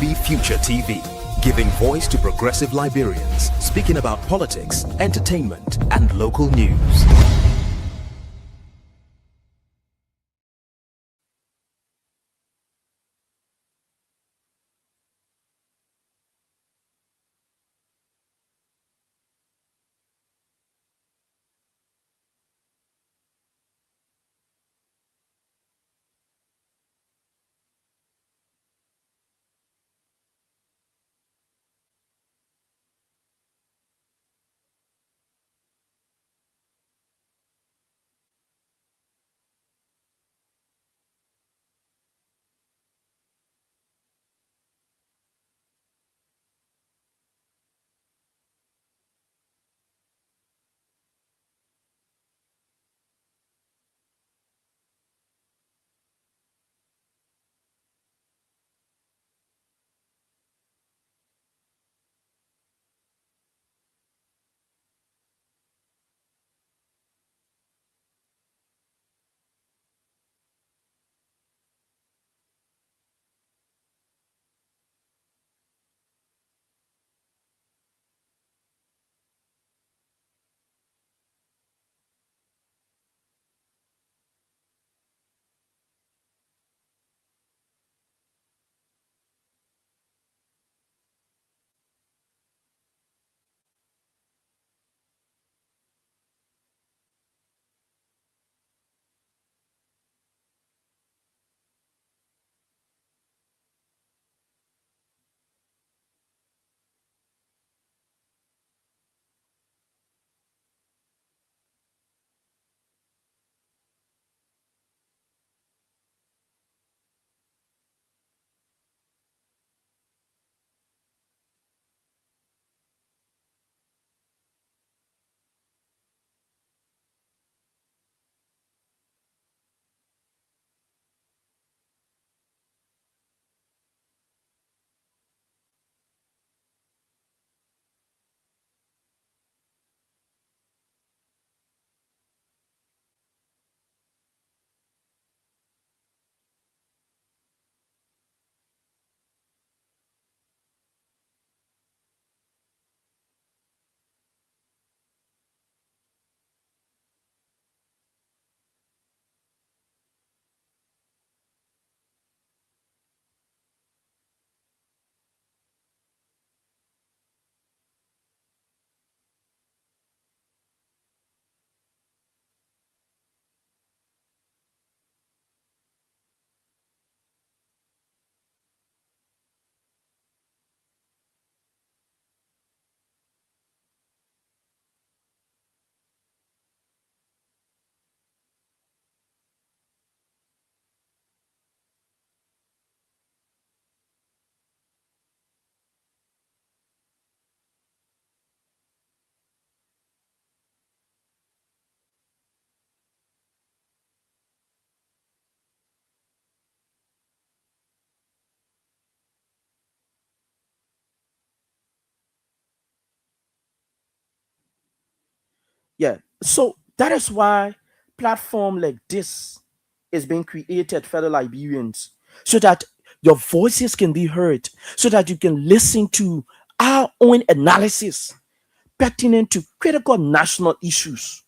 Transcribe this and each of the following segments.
LIB Future TV, giving voice to progressive Liberians, speaking about politics, entertainment, and local news. Yeah. So that is why platform like this is being created for the Liberians, so that your voices can be heard, so that you can listen to our own analysis pertinent to critical national issues.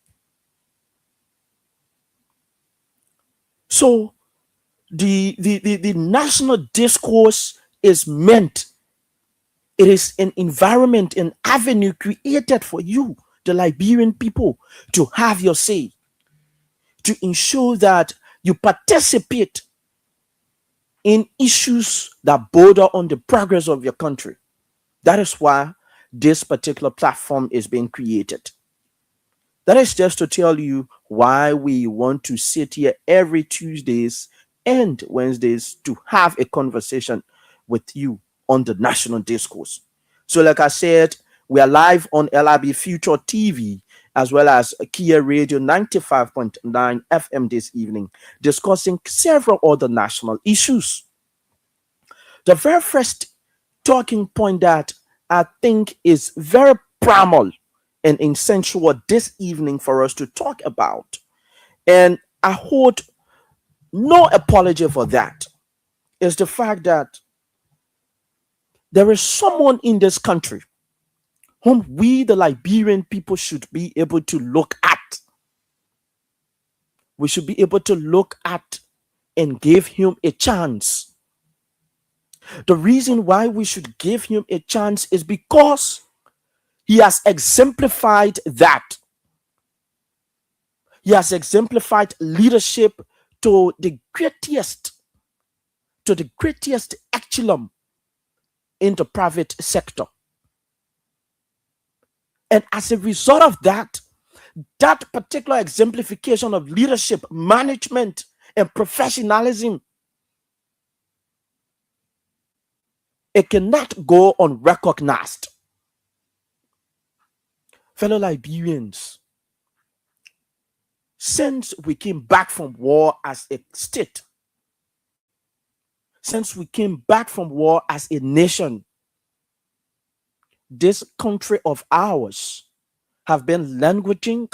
So the national discourse is meant, it is an environment, an avenue created for you, the Liberian people, to have your say, to ensure that you participate in issues that border on the progress of your country. That is why this particular platform is being created. That is just to tell you why we want to sit here every Tuesdays and Wednesdays to have a conversation with you on the national discourse. So, like I said, we are live on LIB Future TV as well as Kia Radio 95.9 FM this evening, discussing several other national issues. The very first talking point that I think is very primal and essential this evening for us to talk about, and I hold no apology for that, is the fact that There is someone in this country whom we, the Liberian people, should be able to look at. We should be able to look at and give him a chance. The reason why we should give him a chance is because he has exemplified that. He has exemplified leadership to the greatest echelon in the private sector. And as a result of that, that particular exemplification of leadership, management, and professionalism, it cannot go unrecognized. Fellow Liberians, since we came back from war as a state, since we came back from war as a nation, this country of ours have been languishing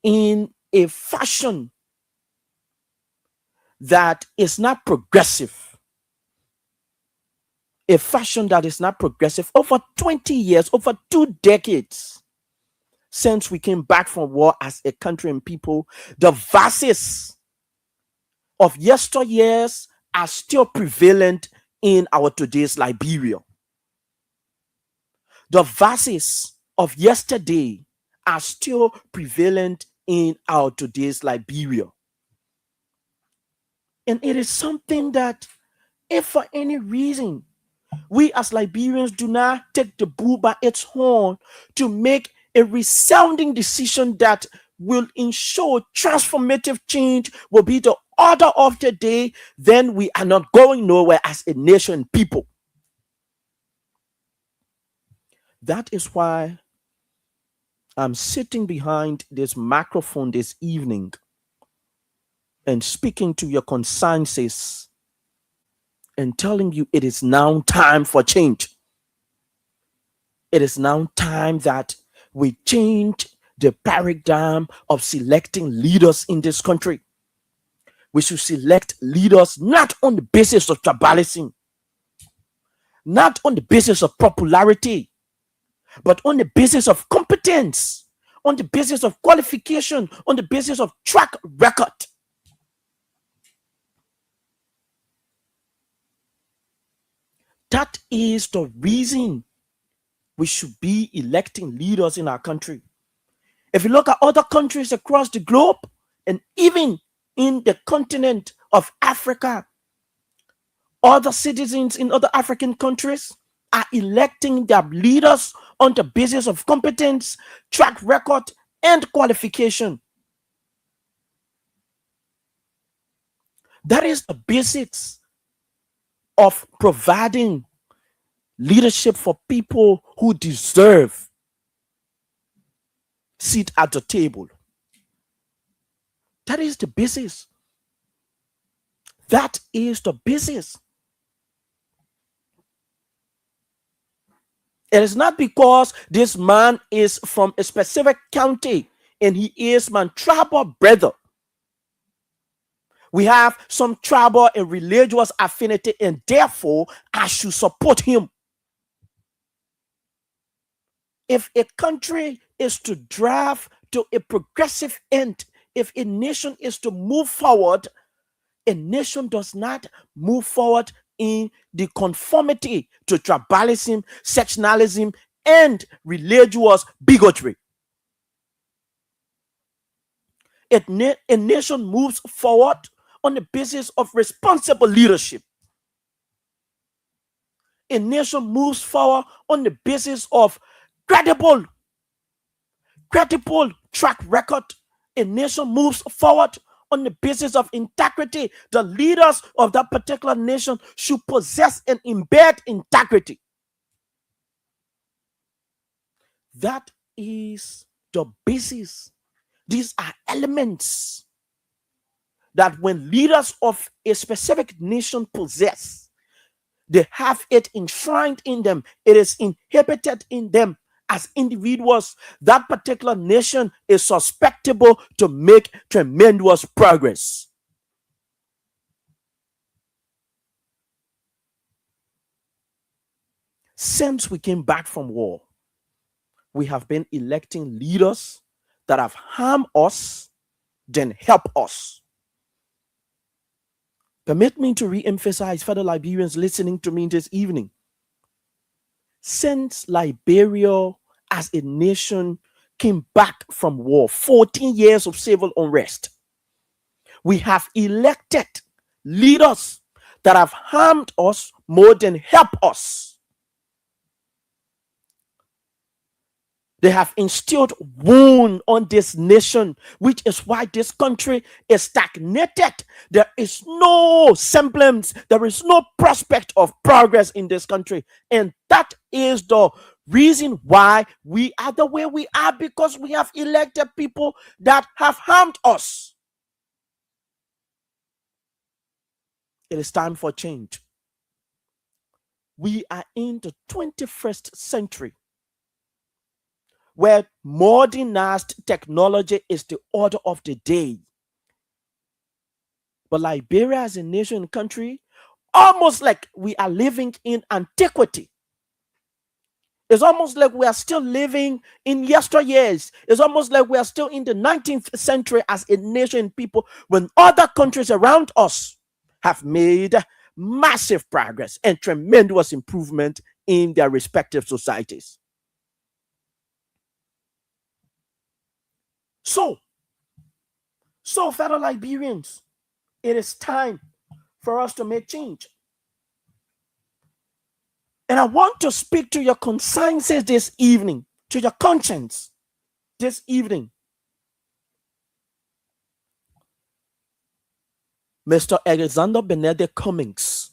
in a fashion that is not progressive. A fashion that is not progressive. Over 20 years, over 2 decades since we came back from war as a country and people, the vices of yesteryears are still prevalent in our today's Liberia. The vices of yesterday are still prevalent in our today's Liberia. And it is something that, if for any reason we as Liberians do not take the bull by its horn to make a resounding decision that will ensure transformative change will be the order of the day, then we are not going nowhere as a nation people. That is why I'm sitting behind this microphone this evening and speaking to your consciences and telling you it is now time for change. It is now time that we change the paradigm of selecting leaders in this country. We should select leaders not on the basis of tribalism, not on the basis of popularity, but on the basis of competence, on the basis of qualification, on the basis of track record. That is the reason we should be electing leaders in our country. If you look at other countries across the globe, and even in the continent of Africa, other citizens in other African countries are electing their leaders on the basis of competence, track record, and qualification. That is the basics of providing leadership for people who deserve seat at the table. That is the basis. That is the basis. It is not because this man is from a specific county and he is my tribal brother. We have some tribal and religious affinity, and therefore I should support him. If a country is to drive to a progressive end, if a nation is to move forward, a nation does not move forward in the conformity to tribalism, sectionalism, and religious bigotry. A nation moves forward on the basis of responsible leadership. A nation moves forward on the basis of credible track record. A nation moves forward on the basis of integrity. The leaders of that particular nation should possess and embed integrity. That is the basis. These are elements that when leaders of a specific nation possess, they have it enshrined in them. It is inhibited in them as individuals. That particular nation is susceptible to make tremendous progress. Since we came back from war, we have been electing leaders that have harmed us, then help us. Permit me to re-emphasize, fellow Liberians listening to me this evening. Since Liberia as a nation came back from war, 14 years of civil unrest, we have elected leaders that have harmed us more than help us. They have instilled wound on this nation, which is why this country is stagnated. There is no semblance, there is no prospect of progress in this country. And that is the reason why we are the way we are, because we have elected people that have harmed us. It is time for change. We are in the 21st century, where modernized technology is the order of the day. But Liberia as a nation and country, almost like we are living in antiquity. It's almost like we are still living in yesteryears. It's almost like we are still in the 19th century as a nation and people, when other countries around us have made massive progress and tremendous improvement in their respective societies. So fellow Liberians, it is time for us to make change. And I want to speak to your consciences this evening, to your conscience this evening. Mr. Alexander Benedict Cummings.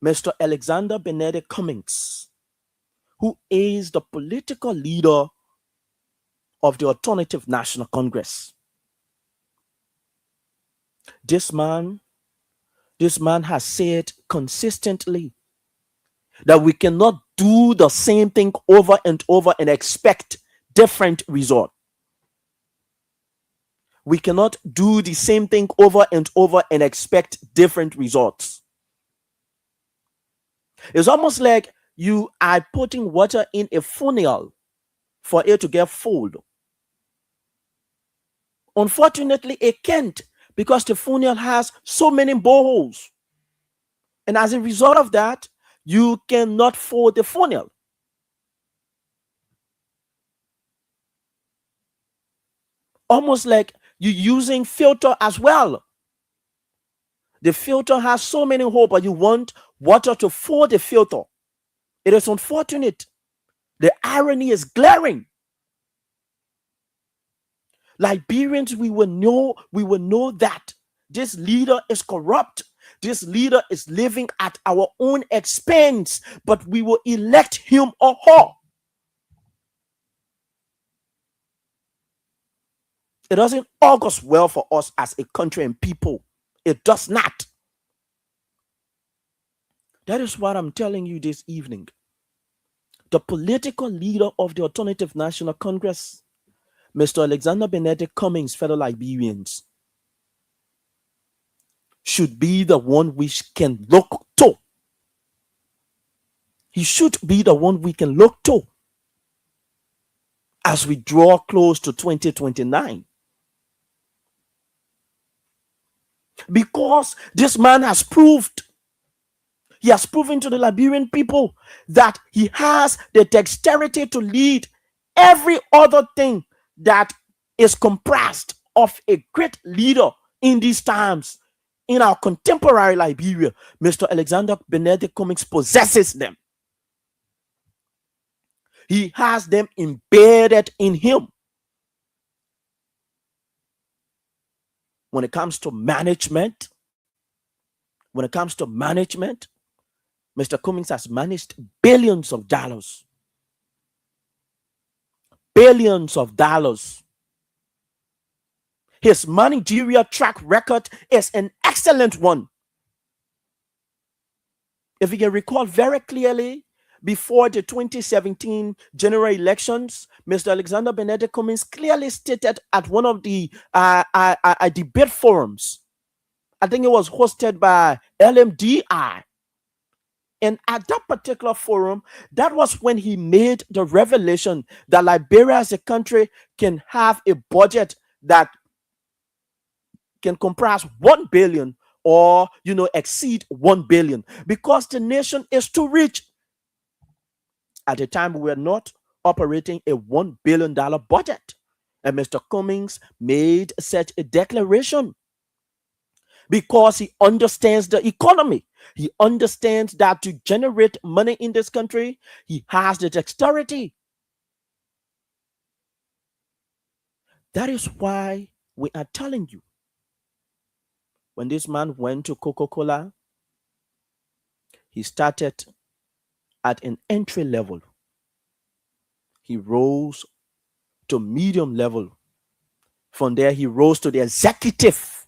Mr. Alexander Benedict Cummings, who is the political leader of the Alternative National Congress. This man has said consistently that we cannot do the same thing over and over and expect different result. We cannot do the same thing over and over and expect different results. It's almost like you are putting water in a funnel for it to get full. Unfortunately, it can't, because the funnel has so many boreholes. And as a result of that, you cannot fill the funnel. Almost like you're using filter as well. The filter has so many holes, but you want water to fill the filter. It is unfortunate. The irony is glaring. Liberians, we will know that this leader is corrupt. This leader is living at our own expense, but we will elect him or her. It doesn't augur well for us as a country and people. It does not. That is what I'm telling you this evening. The political leader of the Alternative National Congress, Mr. Alexander Benedict Cummings, fellow Liberians, should be the one we can look to. He should be the one we can look to as we draw close to 2029. Because this man has proved, he has proven to the Liberian people that he has the dexterity to lead every other thing that is comprised of a great leader in these times. In our contemporary Liberia, Mr. Alexander Benedict Cummings possesses them. He has them embedded in him. When it comes to management, Mr. Cummings has managed billions of dollars. Billions of dollars. His managerial track record is an excellent one. If you can recall very clearly, before the 2017 general elections, Mr. Alexander Benedict Cummings clearly stated at one of the debate forums, I think it was hosted by LMDI, And at that particular forum, that was when he made the revelation that Liberia as a country can have a budget that can comprise 1 billion or exceed 1 billion, because the nation is too rich. At the time, we were not operating a $1 billion budget. And Mr. Cummings made such a declaration because he understands the economy. He understands that to generate money in this country, he has the dexterity. That is why we are telling you, when this man went to Coca-Cola, he started at an entry level. He rose to medium level. From there, he rose to the executive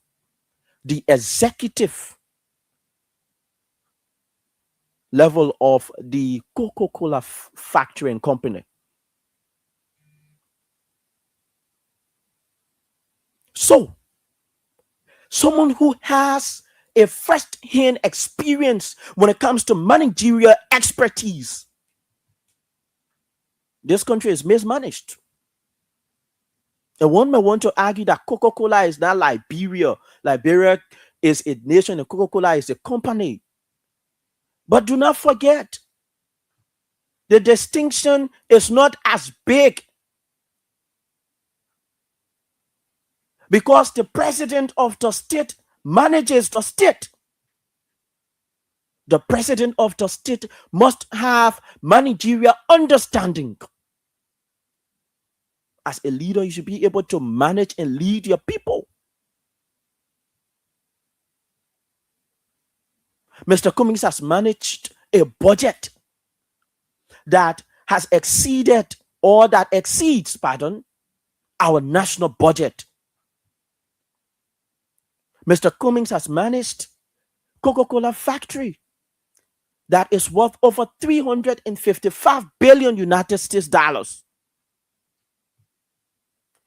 level of the Coca-Cola factory and company. So, someone who has a first-hand experience when it comes to managerial expertise, this country is mismanaged. And one may want to argue that Coca-Cola is not Liberia. Liberia is a nation and Coca-Cola is a company. But do not forget, the distinction is not as big, because the president of the state manages the state. The president of the state must have managerial understanding. As a leader, you should be able to manage and lead your people. Mr. Cummings has managed a budget that has exceeded, or that exceeds, our national budget. Mr. Cummings has managed Coca-Cola factory that is worth over 355 billion United States dollars.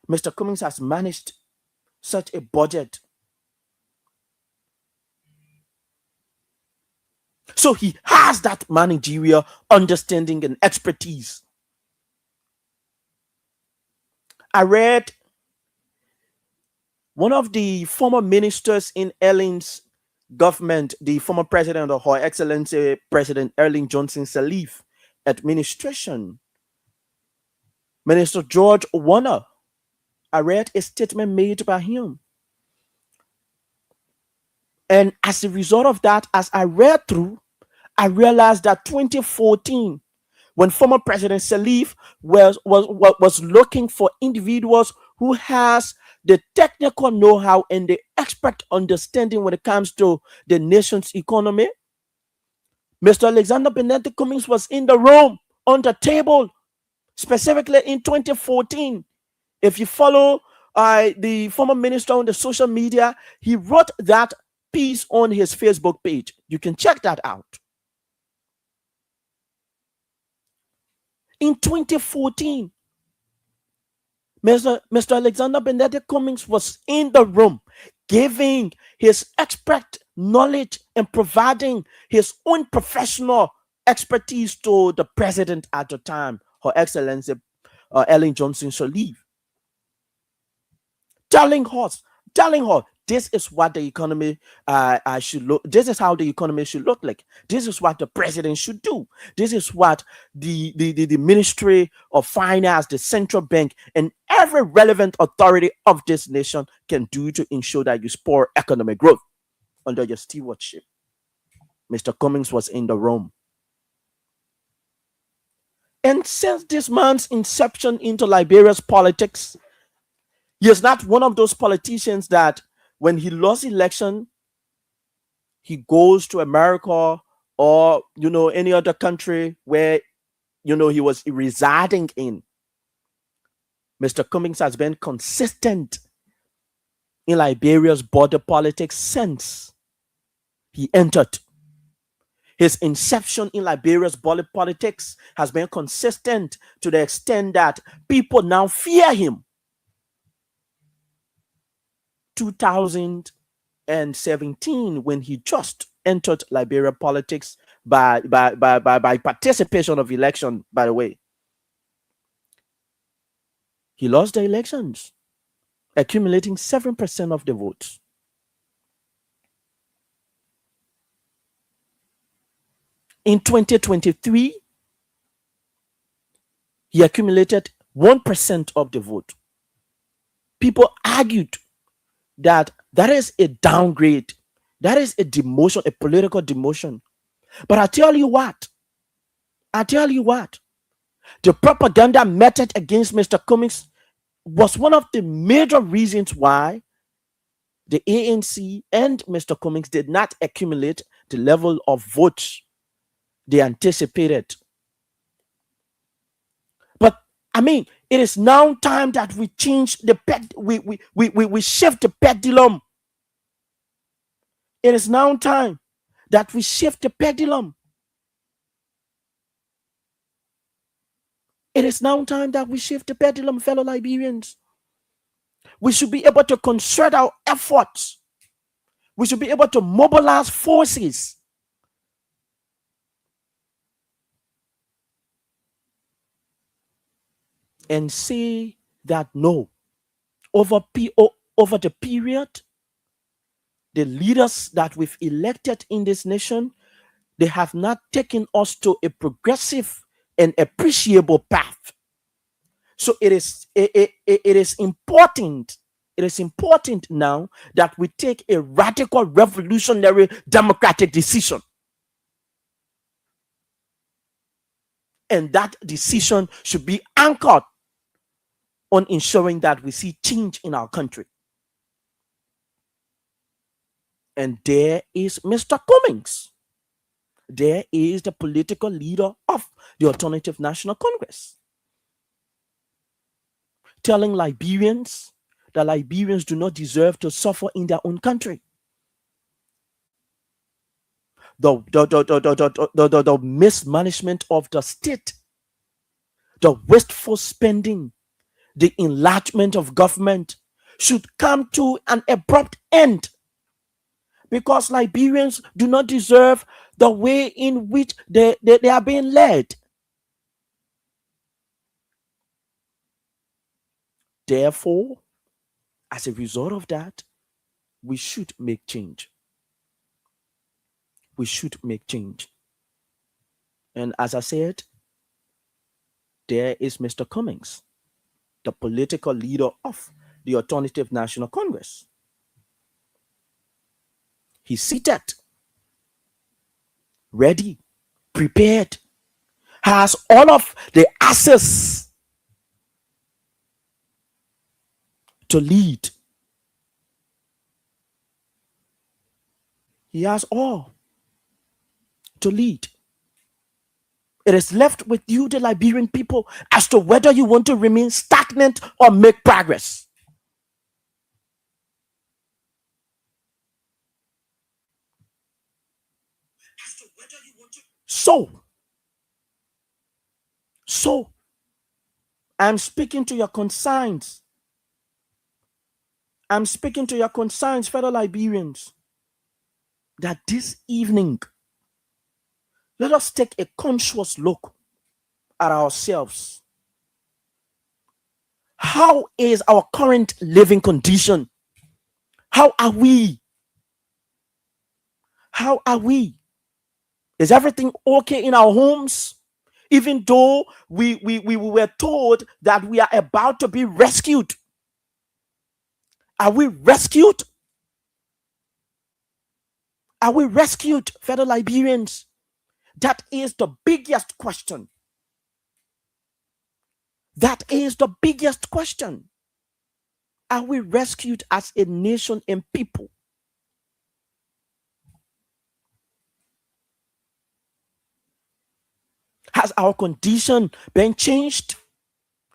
Mr. Cummings has managed such a budget. So he has that managerial understanding and expertise. I read one of the former ministers in Ellen's government, the former president of Her Excellency President Erling Johnson Sirleaf administration, Minister George Warner. I read a statement made by him. And as a result of that, as I read through, I realized that 2014, when former President Sirleaf was looking for individuals who has the technical know-how and the expert understanding when it comes to the nation's economy, Mr. Alexander Benedict Cummings was in the room, on the table, specifically in 2014. If you follow the former minister on the social media, he wrote that piece on his Facebook page. You can check that out. In 2014, Mr. Alexander Benedict Cummings was in the room, giving his expert knowledge and providing his own professional expertise to the president at the time, Her Excellency Erling Johnson Sirleaf, telling her this is what the economy should look. This is how the economy should look like. This is what the president should do. This is what the Ministry of Finance, the central bank, and every relevant authority of this nation can do to ensure that you spur economic growth under your stewardship. Mr. Cummings was in the room. And since this man's inception into Liberia's politics, he is not one of those politicians that when he lost election, he goes to America or, any other country where, he was residing in. Mr. Cummings has been consistent in Liberia's border politics since he entered. His inception in Liberia's border politics has been consistent to the extent that people now fear him. 2017, when he just entered Liberia politics, by participation of election, by the way. He lost the elections, accumulating 7% of the votes. In 2023, he accumulated 1% of the vote. People argued that that is a downgrade, that is a demotion, a political demotion. But I tell you what, the propaganda method against Mr. Cummings was one of the major reasons why the ANC and Mr. Cummings did not accumulate the level of votes they anticipated. But I mean, it is now time that we change the we shift the pendulum. It is now time that we shift the pendulum. It is now time that we shift the pendulum, fellow Liberians. We should be able to concert our efforts. We should be able to mobilize forces and say that no, over the period, the leaders that we've elected in this nation, they have not taken us to a progressive and appreciable path. So it is important. It is important now that we take a radical, revolutionary, democratic decision. And that decision should be anchored on ensuring that we see change in our country. And there is Mr. Cummings. There is the political leader of the Alternative National Congress, telling Liberians that Liberians do not deserve to suffer in their own country. The mismanagement of the state, the wasteful spending, the enlargement of government should come to an abrupt end, because Liberians do not deserve the way in which they are being led. Therefore, as a result of that, we should make change. We should make change. And as I said, there is Mr. Cummings, the political leader of the Alternative National Congress. He's seated, ready, prepared, has all of the access to lead. He has all to lead. It is left with you, the Liberian people, as to whether you want to remain stagnant or make progress. So, I'm speaking to your conscience. I'm speaking to your conscience, fellow Liberians, that this evening, let us take a conscious look at ourselves. How is our current living condition? How are we? How are we? Is everything okay in our homes? Even though we were told that we are about to be rescued. Are we rescued? Are we rescued, fellow Liberians? That is the biggest question. That is the biggest question. Are we rescued as a nation and people? Has our condition been changed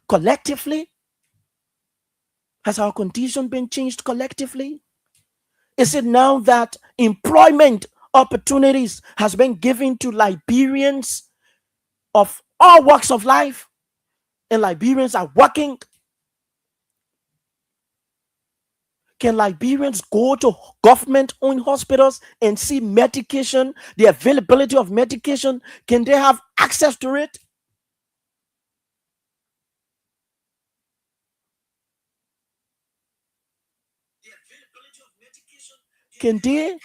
collectively? Has our condition been changed collectively? Is it now that employment opportunities has been given to Liberians of all walks of life, and Liberians are working? Can Liberians go to government-owned hospitals and see medication, the availability of medication? Can they have access to it? Can they?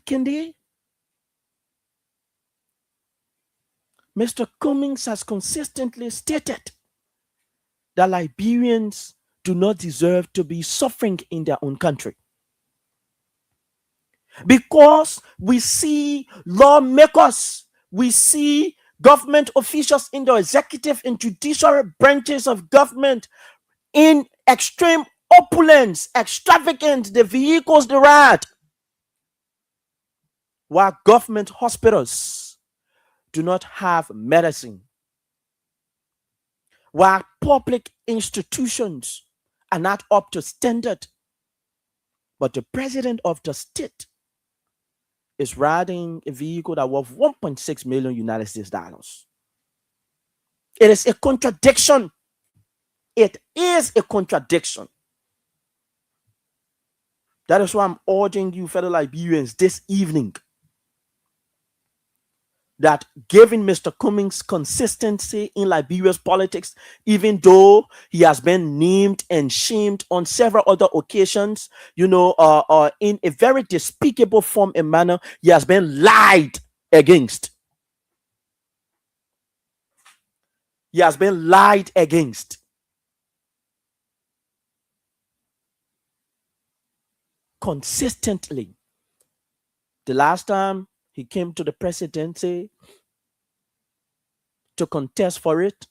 Can they? Mr. Cummings has consistently stated that Liberians do not deserve to be suffering in their own country. Because we see lawmakers, we see government officials in the executive and judicial branches of government in extreme opulence, extravagant, the vehicles they ride, while government hospitals do not have medicine, while public institutions are not up to standard. But the president of the state is riding a vehicle that worth 1.6 million United States dollars. It is a contradiction. It is a contradiction. That is why I'm urging you, fellow Liberians, this evening, that given Mr. Cummings' consistency in Liberia's politics, even though he has been named and shamed on several other occasions, in a very despicable form and manner, he has been lied against. He has been lied against. Consistently. The last time he came to the presidency to contest for it,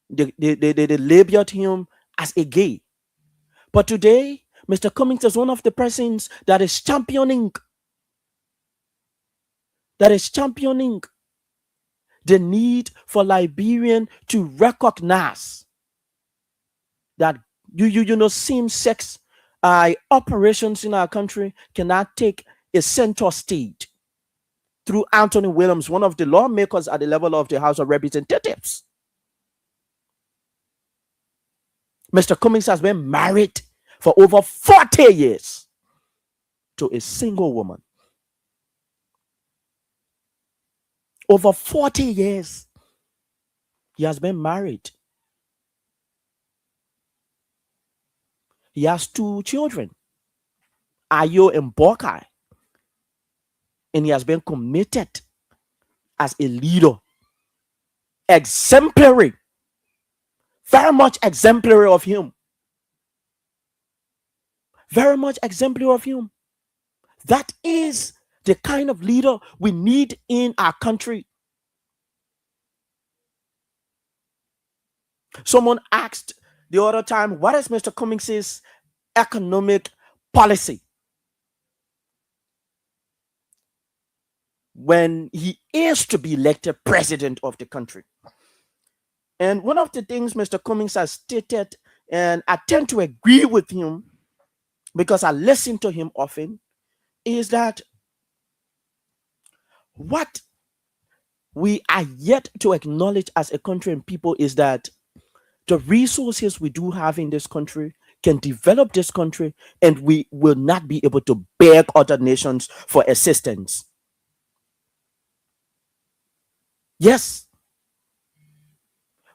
they labeled him as a gay. But today, Mr. Cummings is one of the persons that is championing the need for Liberian to recognize that same-sex operations in our country cannot take a center stage through Anthony Williams, one of the lawmakers at the level of the House of Representatives. Mr. Cummings has been married for over 40 years to a single woman. Over 40 years, he has been married. He has 2 children, Ayo and Bokai. And he has been committed as a leader. Exemplary. Very much exemplary of him. Very much exemplary of him. That is the kind of leader we need in our country. Someone asked the other time, what is Mr. Cummings' economic policy when he is to be elected president of the country? And one of the things Mr. Cummings has stated, and I tend to agree with him because I listen to him often, is that what we are yet to acknowledge as a country and people is that the resources we do have in this country can develop this country, and we will not be able to beg other nations for assistance. Yes.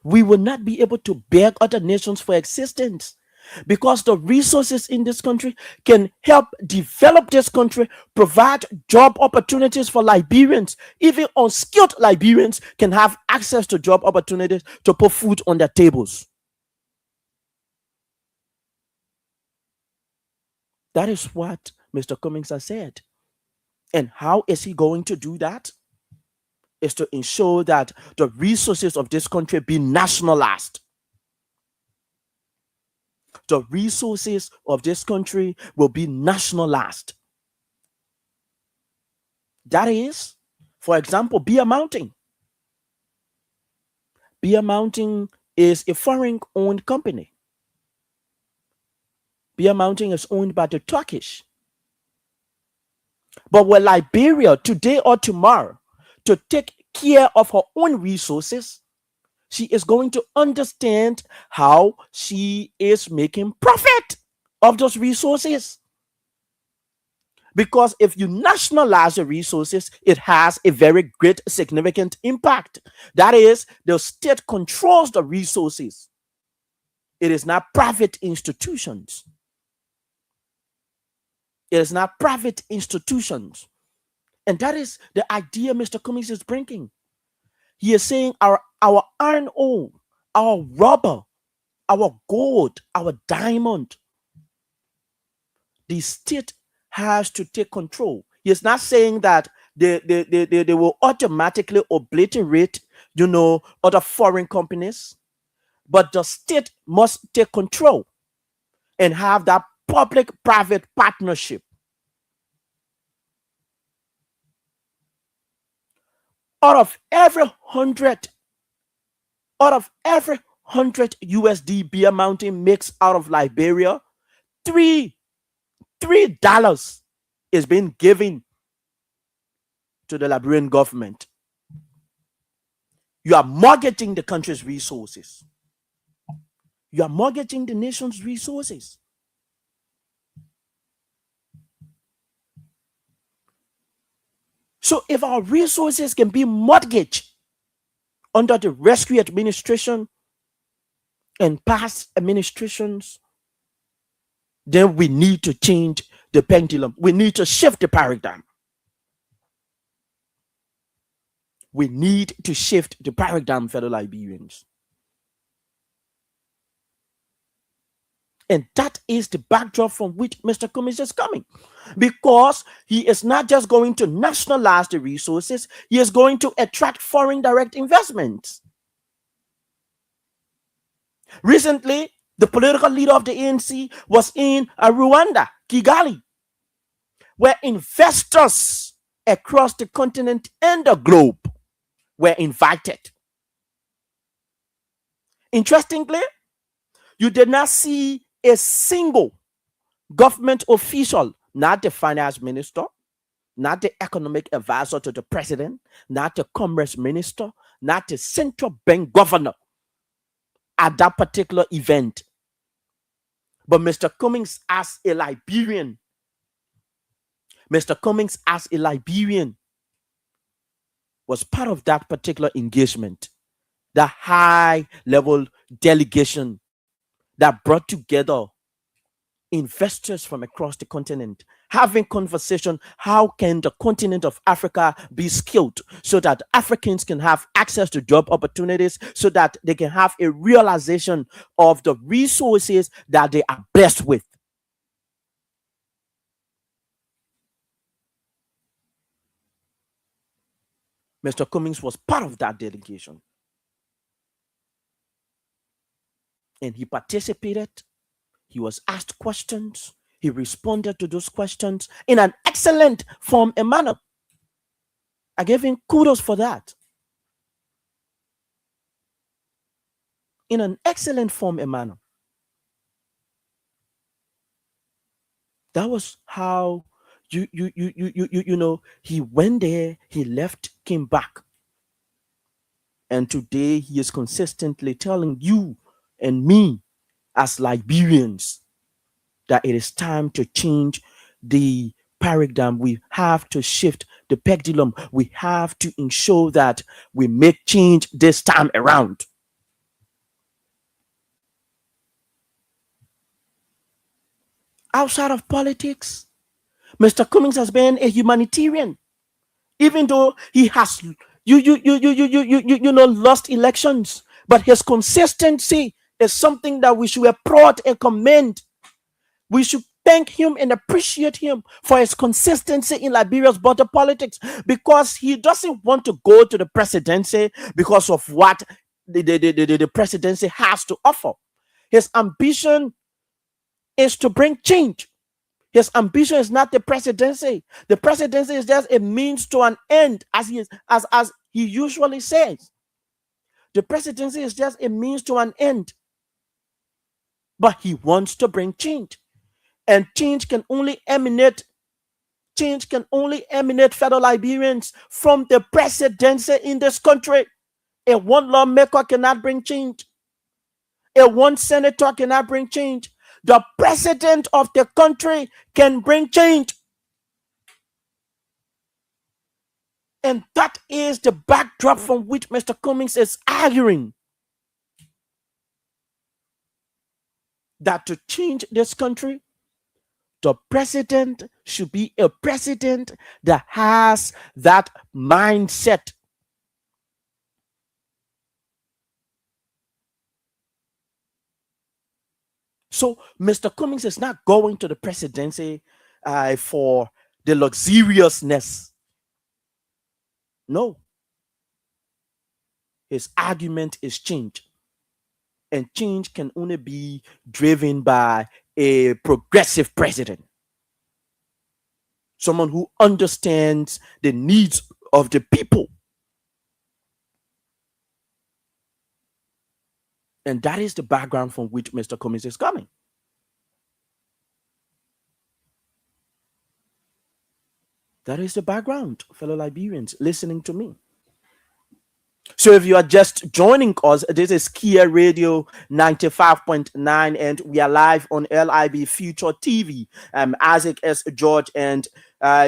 We will not be able to beg other nations for assistance because the resources in this country can help develop this country, provide job opportunities for Liberians. Even unskilled Liberians can have access to job opportunities to put food on their tables. That is what Mr. Cummings has said. And how is he going to do that? Is to ensure that the resources of this country be nationalized. The resources of this country will be nationalized. That is, for example, Beer Mountain. Beer Mountain is a foreign-owned company. Beer Mountain is owned by the Turkish. But were Liberia today or tomorrow to take care of her own resources, she is going to understand how she is making profit of those resources. Because if you nationalize the resources, it has a very great significant impact. That is, the state controls the resources. It is not private institutions. It is not private institutions. And that is the idea Mr. Cummings is bringing. He is saying our iron ore, our rubber, our gold, our diamond, the state has to take control. He is not saying that they will automatically obliterate, other foreign companies, but the state must take control and have that public-private partnership. Out of every 100 USD beer mountain makes out of Liberia, $3 is being given to the Liberian government. You are mortgaging the country's resources. You are mortgaging the nation's resources. So if our resources can be mortgaged under the rescue administration and past administrations, then we need to change the pendulum. We need to shift the paradigm. We need to shift the paradigm, fellow Liberians. And that is the backdrop from which Mr. Cummings is coming. Because he is not just going to nationalize the resources, he is going to attract foreign direct investments. Recently, the political leader of the ANC was in Rwanda, Kigali, where investors across the continent and the globe were invited. Interestingly, you did not see a single government official, not the finance minister, not the economic advisor to the president, not the commerce minister, not the central bank governor at that particular event. But Mr. Cummings, as a Liberian, was part of that particular engagement, the high level delegation that brought together investors from across the continent, having conversation. How can the continent of Africa be skilled so that Africans can have access to job opportunities, so that they can have a realization of the resources that they are blessed with? Mr. Cummings was part of that delegation. And he participated. He was asked questions. He responded to those questions in an excellent form and manner. I gave him kudos for that. In an excellent form and manner. That was how he went there, he left, came back. And today he is consistently telling you and me as Liberians that it is time to change the paradigm. We have to shift the pendulum. We have to ensure that we make change this time around. Outside of politics, Mr. Cummings has been a humanitarian, even though he has lost elections. But his consistency is something that we should applaud and commend. We should thank him and appreciate him for his consistency in Liberia's border politics, because he doesn't want to go to the presidency because of what the presidency has to offer. His ambition is to bring change. His ambition is not the presidency. The presidency is just a means to an end, as he usually says. The presidency is just a means to an end. But he wants to bring change. And change can only emanate change can only emanate, fellow Liberians, from the presidency in this country. A one lawmaker cannot bring change. A one senator cannot bring change. The president of the country can bring change. And that is the backdrop from which Mr. Cummings is arguing that to change this country, the president should be a president that has that mindset. So Mr. Cummings is not going to the presidency for the luxuriousness. No. His argument is change. And change can only be driven by a progressive president. Someone who understands the needs of the people. And that is the background from which Mr. Cummings is coming. That is the background, fellow Liberians listening to me. So if you are just joining us, this is Kia Radio 95.9 and we are live on LIB Future TV. I'm Isaac S. George, and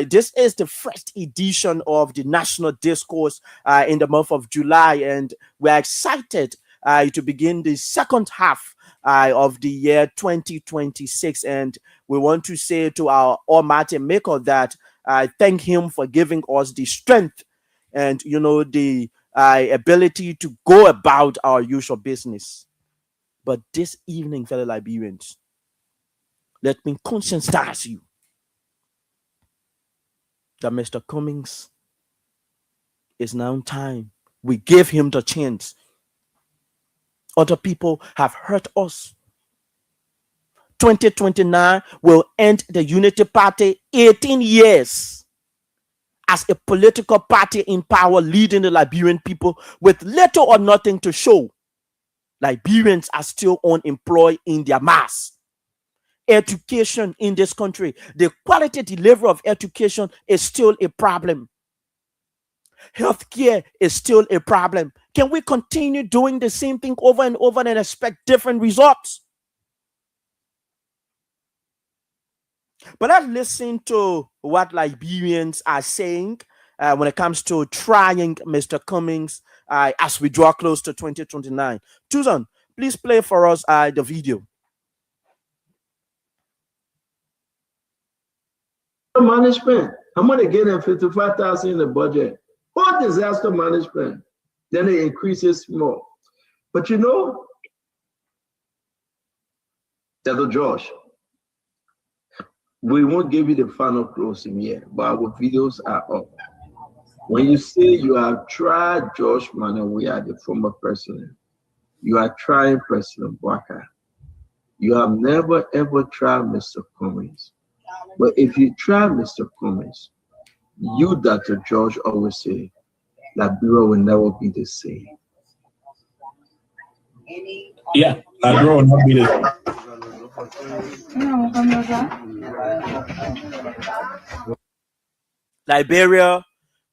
this is the first edition of the National Discourse in the month of July, and we're excited to begin the second half of the year 2026, and we want to say to our Almighty Maker that I thank him for giving us the strength and the ability to go about our usual business. But this evening, fellow Liberians, let me conscientize you that Mr. Cummings is now time. We gave him the chance. Other people have hurt us. 2029 will end the Unity Party 18 years as a political party in power, leading the Liberian people with little or nothing to show. Liberians are still unemployed in their mass. Education in this country, the quality delivery of education is still a problem. Healthcare is still a problem. Can we continue doing the same thing over and over and expect different results? But let's listen to what Liberians are saying when it comes to trying Mr. Cummings as we draw close to 2029. Susan, please play for us the video. Management, I'm going to get them 55,000 in the budget. What disaster management? Then it increases more. But Dr. Josh, we won't give you the final closing yet, but our videos are up. When you say you have tried Josh Manawia, the former president, you are trying President Bwaka. You have never ever tried Mr. Cummings. But if you try Mr. Cummings, you, Dr. George, always say, Liberia will never be the same. Yeah, Liberia will not be the same. Liberia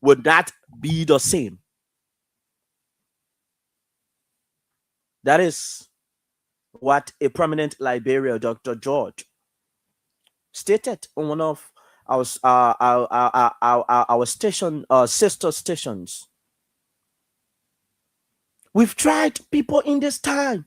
would not be the same. That is what a prominent Liberian, Dr. George, stated on one of our station, sister stations. We've tried people in this time.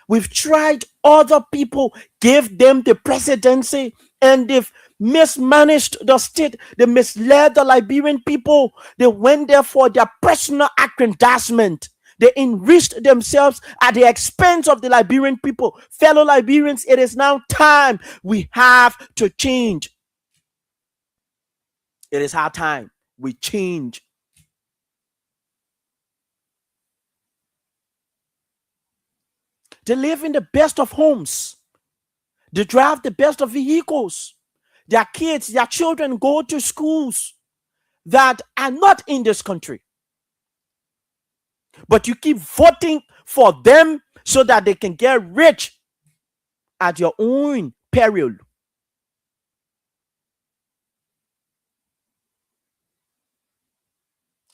We've tried other people, gave them the presidency, and they've mismanaged the state. They misled the Liberian people. They went there for their personal aggrandizement. They enriched themselves at the expense of the Liberian people. Fellow Liberians, it is now time. We have to change. It is our time. We change. They live in the best of homes. They drive the best of vehicles. Their kids, their children go to schools that are not in this country. But you keep voting for them so that they can get rich at your own peril.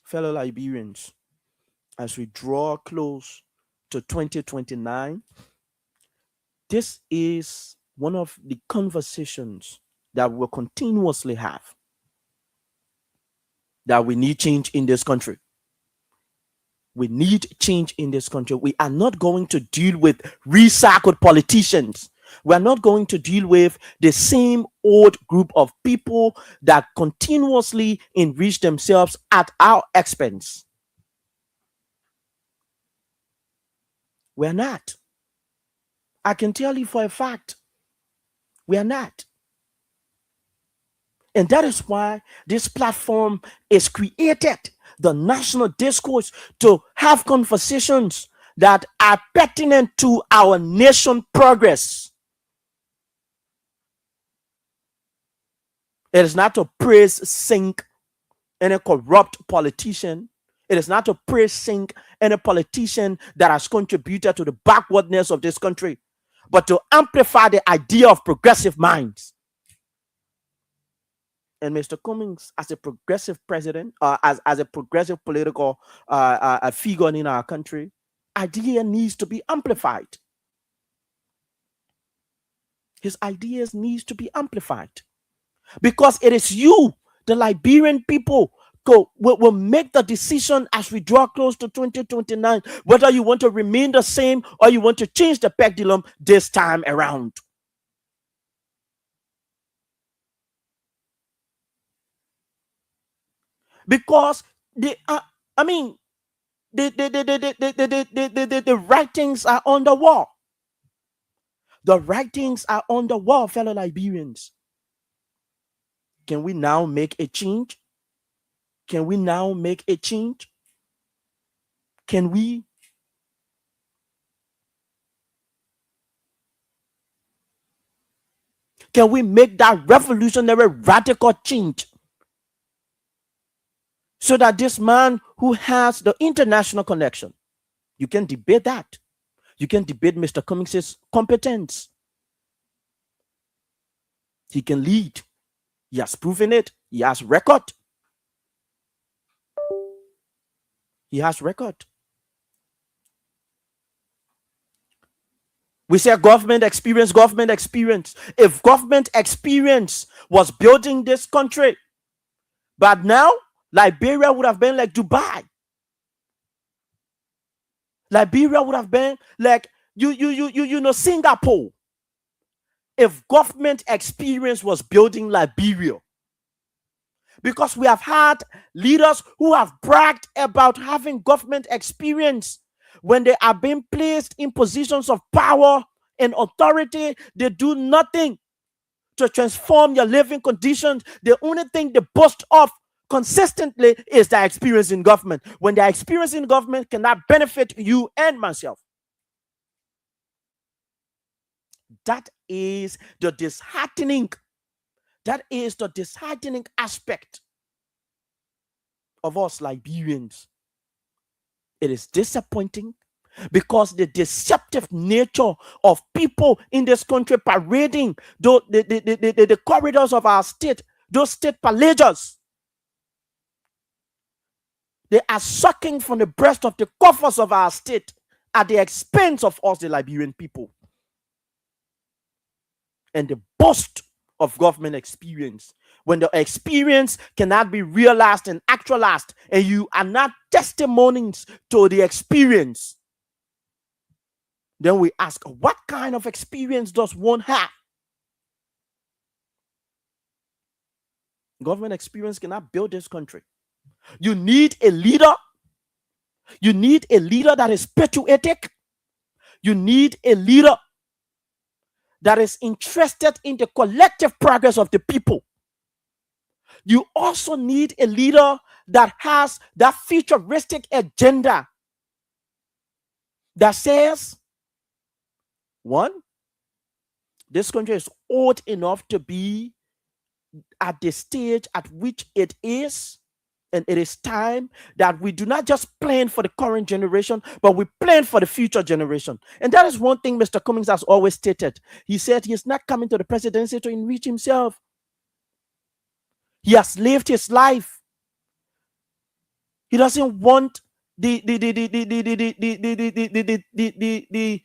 Fellow Liberians, as we draw close to 2029, this is one of the conversations that we'll continuously have, that we need change in this country. We need change in this country. We are not going to deal with recycled politicians. We are not going to deal with the same old group of people that continuously enrich themselves at our expense. We're not. I can tell you for a fact, we are not. And that is why this platform is created, the national discourse, to have conversations that are pertinent to our nation progress. It is not to praise, sink any corrupt politician. It is not to praise, sink any politician that has contributed to the backwardness of this country, but to amplify the idea of progressive minds. And Mr. Cummings, as a progressive president, as a progressive political figure in our country, idea needs to be amplified. His ideas needs to be amplified, because it is you, the Liberian people, will make the decision as we draw close to 2029, whether you want to remain the same or you want to change the pendulum this time around. Because the writings are on the wall. The writings are on the wall, fellow Liberians. Can we now make a change? Can we now make a change? Can we? Can we make that revolutionary radical change, so that this man who has the international connection, you can debate that. You can debate Mr. Cummings' competence. He can lead. He has proven it. He has record. He has record. We say government experience, government experience. If government experience was building this country, but now Liberia would have been like Dubai. Liberia would have been like Singapore. If government experience was building Liberia. Because we have had leaders who have bragged about having government experience. When they are being placed in positions of power and authority, they do nothing to transform your living conditions. The only thing they boast of consistently is their experience in government, when their experience in government cannot benefit you and myself. That is the disheartening. That is the disheartening aspect of us Liberians. It is disappointing because the deceptive nature of people in this country parading the corridors of our state, those state palaces, they are sucking from the breast of the coffers of our state at the expense of us, the Liberian people. And the boast of government experience, when the experience cannot be realized and actualized, and you are not testimonies to the experience, then we ask, what kind of experience does one have? Government experience cannot build this country. You need a leader. You need a leader that is patriotic. You need a leader that is interested in the collective progress of the people. You also need a leader that has that futuristic agenda that says, one, this country is old enough to be at the stage at which it is, and it is time that we do not just plan for the current generation, but we plan for the future generation. And that is one thing Mr. Cummings has always stated. He said he is not coming to the presidency to enrich himself. He has lived his life. He doesn't want the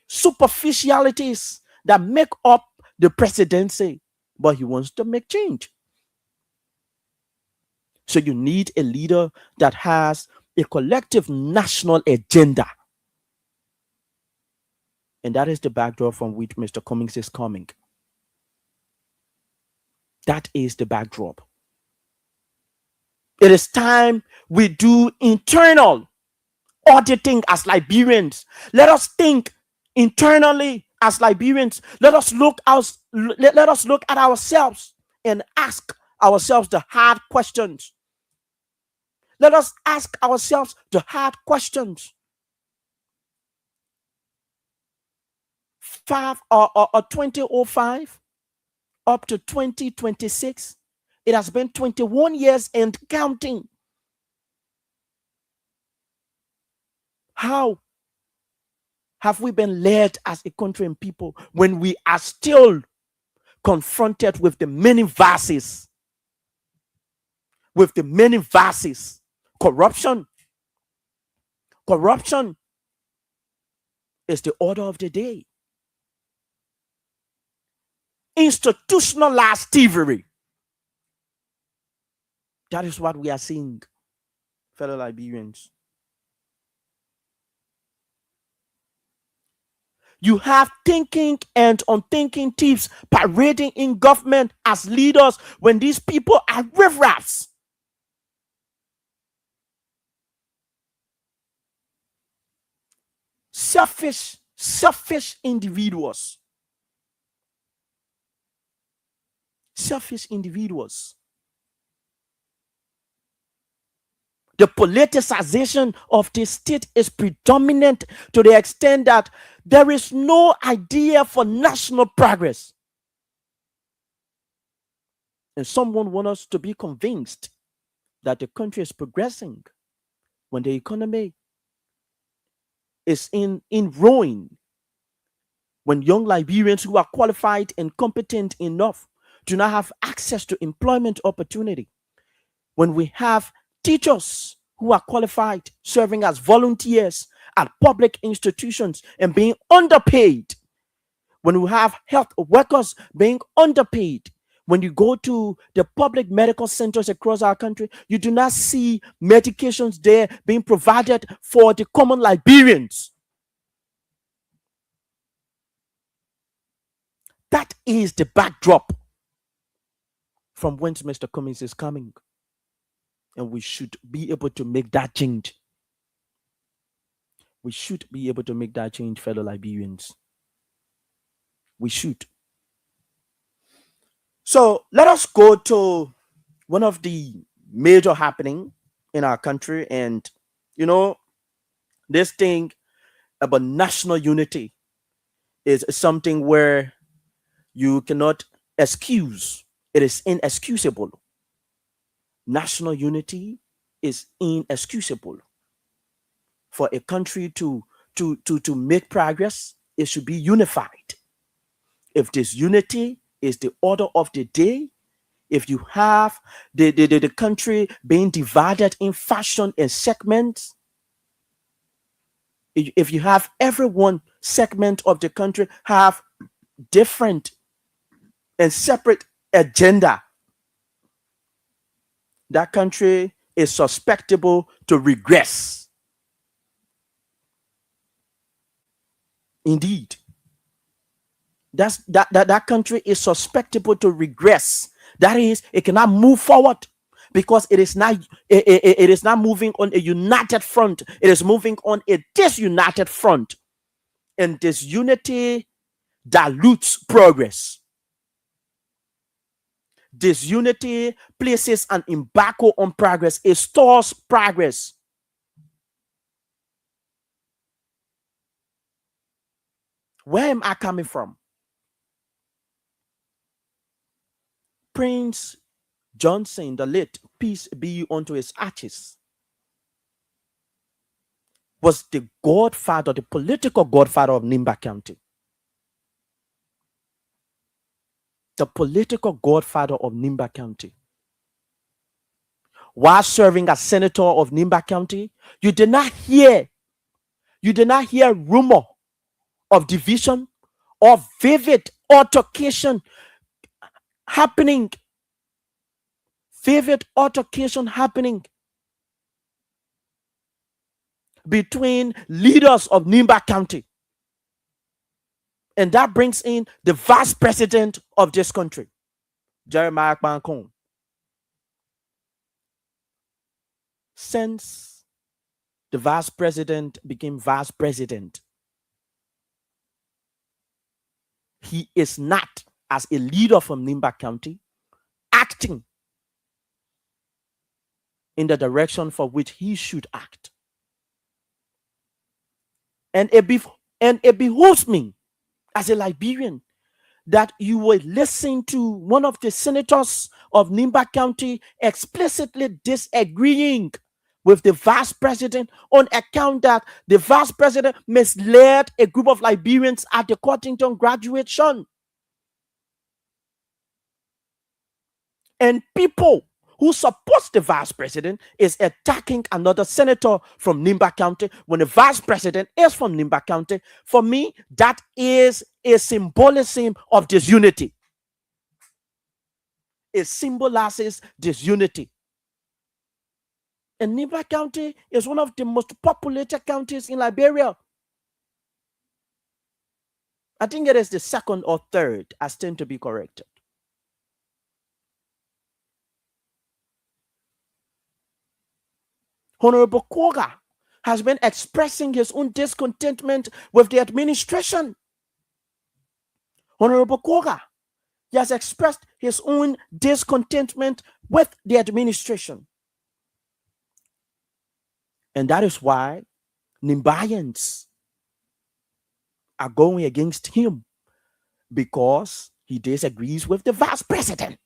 superficialities that make up the presidency, but he wants to make change. So you need a leader that has a collective national agenda. And that is the backdrop from which Mr. Cummings is coming. That is the backdrop. It is time we do internal auditing as Liberians. Let us think internally as Liberians. Let us look at ourselves and ask ourselves the hard questions. Let us ask ourselves the hard questions. 2005 up to 2026, it has been 21 years and counting. How have we been led as a country and people when we are still confronted with the many vices? With the many vices. Corruption is the order of the day. Institutionalized thievery. That is what we are seeing, fellow Liberians. You have thinking and unthinking thieves parading in government as leaders when these people are riffraffs. Selfish individuals. Selfish individuals. The politicization of the state is predominant to the extent that there is no idea for national progress. And someone wants us to be convinced that the country is progressing when the economy is in ruin. When young Liberians who are qualified and competent enough do not have access to employment opportunity. When we have teachers who are qualified serving as volunteers at public institutions and being underpaid. When we have health workers being underpaid. When you go to the public medical centers across our country, you do not see medications there being provided for the common Liberians. That is the backdrop from whence Mr. Cummings is coming. And we should be able to make that change. We should be able to make that change, fellow Liberians. We should. So let us go to one of the major happening in our country. And, this thing about national unity is something where you cannot excuse. It is inexcusable. National unity is inexcusable. For a country to make progress, it should be unified. If this unity is the order of the day, if you have the country being divided in fashion and segments, if you have every one segment of the country have different and separate agenda, that country is susceptible to regress. Indeed. That country is susceptible to regress. That is, it cannot move forward because it is not moving on a united front. It is moving on a disunited front. And disunity dilutes progress. Disunity places an embargo on progress. It stores progress. Where am I coming from? Prince Johnson, the late, peace be unto his ashes, was the godfather, the political godfather of Nimba County. The political godfather of Nimba County. while serving as senator of Nimba County, you did not hear rumor of division or vivid altercation happening between leaders of Nimba County. And that brings in the vice president of this country, Jeremiah Bankong. Since the vice president became vice president, he is not, as a leader from Nimba County, acting in the direction for which he should act. And it behooves me as a Liberian that you will listen to one of the senators of Nimba County explicitly disagreeing with the vice president on account that the vice president misled a group of Liberians at the Cottington graduation. And people who supports the vice president is attacking another senator from Nimba County when the vice president is from Nimba County. For me, that is a symbolism of disunity. It symbolizes disunity. And Nimba County is one of the most populated counties in Liberia. I think it is the second or third. I stand to be corrected. Honorable Koga has been expressing his own discontentment with the administration. Honorable Koga, he has expressed his own discontentment with the administration. And that is why Nimbayans are going against him, because he disagrees with the vice president.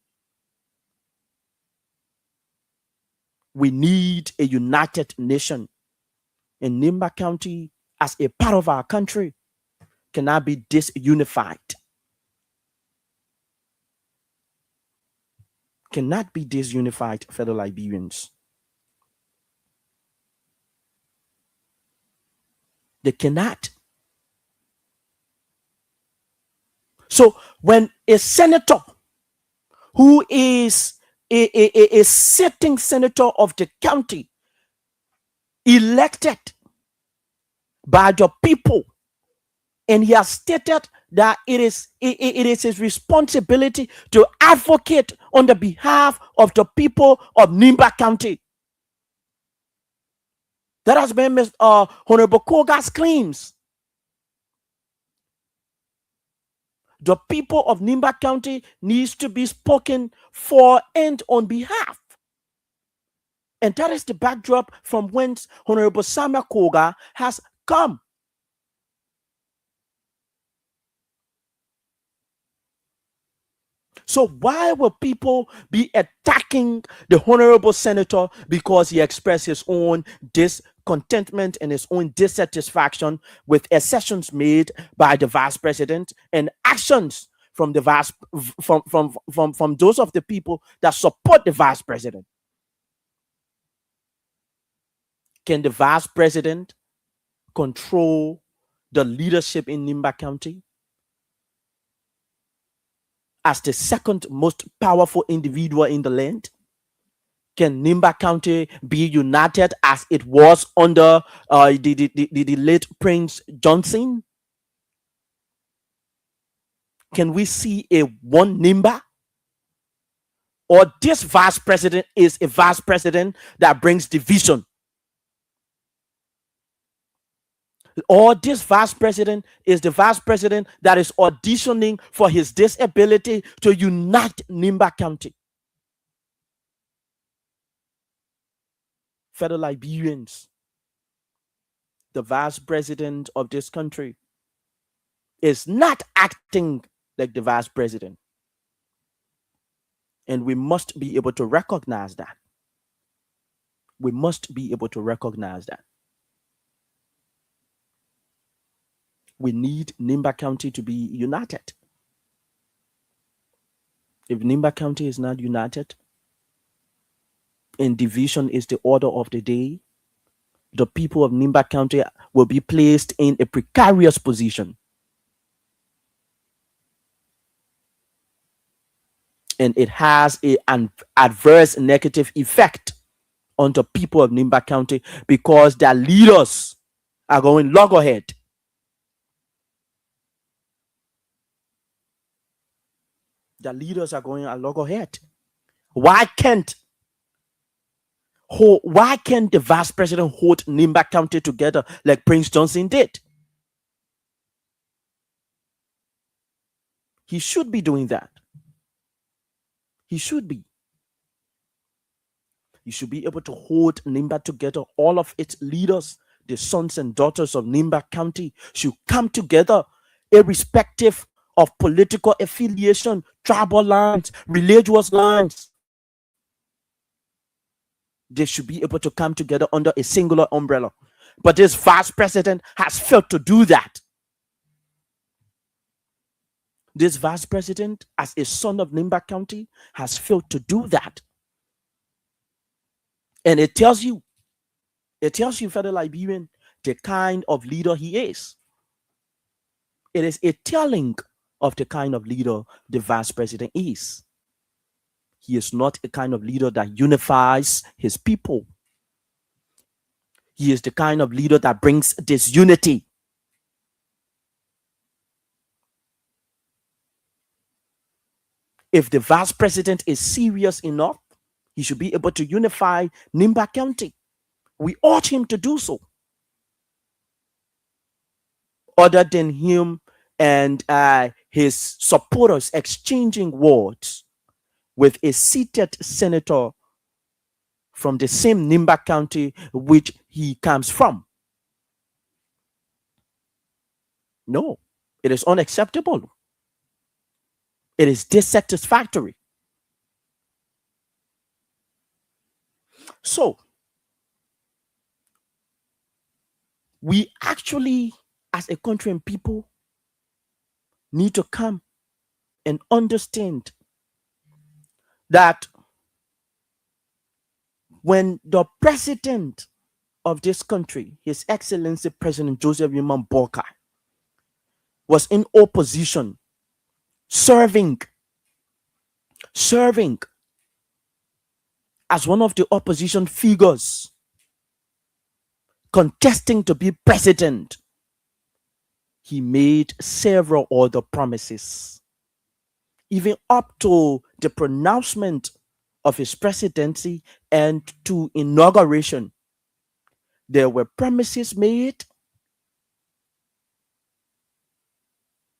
We need a united nation. And Nimba County, as a part of our country, cannot be disunified. Cannot be disunified, fellow Liberians. They cannot. So when a senator who is a sitting senator of the county, elected by the people, and he has stated that it is his responsibility to advocate on the behalf of the people of Nimba County. That has been Honorable Koga's claims. The people of Nimba County needs to be spoken for and on behalf. And that is the backdrop from whence Honorable Samuel Koga has come. So why will people be attacking the honorable senator because he expressed his own discontentment and his own dissatisfaction with assertions made by the vice president and actions from the from those of the people that support the vice president? Can the vice president control the leadership in Nimba County? As the second most powerful individual in the land? Can Nimba County be united as it was under the late Prince Johnson? Can we see a one Nimba? Or this vice president is a vice president that brings division? Or this vice president is the vice president that is auditioning for his disability to unite Nimba County? Fellow Liberians, the vice president of this country is not acting like the vice president. And we must be able to recognize that. We must be able to recognize that. We need Nimba County to be united. If Nimba County is not united, and division is the order of the day, the people of Nimba County will be placed in a precarious position. And it has an adverse negative effect on the people of Nimba County because their leaders are going loggerhead. Their leaders are going a loggerhead. Why can't the vice president hold Nimba County together like Prince Johnson did? He should be doing that. He should be. You should be able to hold Nimba together. All of its leaders, the sons and daughters of Nimba County, should come together, irrespective of political affiliation, tribal lines, religious lines. They should be able to come together under a singular umbrella. But this vice president has failed to do that. This vice president, as a son of Nimba County, has failed to do that. And it tells you, fellow Liberian, the kind of leader he is. It is a telling of the kind of leader the vice president is. He is not a kind of leader that unifies his people. He is the kind of leader that brings disunity. If the vice president is serious enough, he should be able to unify Nimba County. We urge him to do so. Other than him and his supporters exchanging words with a seated senator from the same Nimba County which he comes from. No, it is unacceptable. It is dissatisfactory. So, we actually, as a country and people, need to come and understand that when the president of this country, His Excellency President Joseph Yuma Boakai, was in opposition, serving as one of the opposition figures, contesting to be president, he made several other promises. Even up to the pronouncement of his presidency and to inauguration, there were promises made,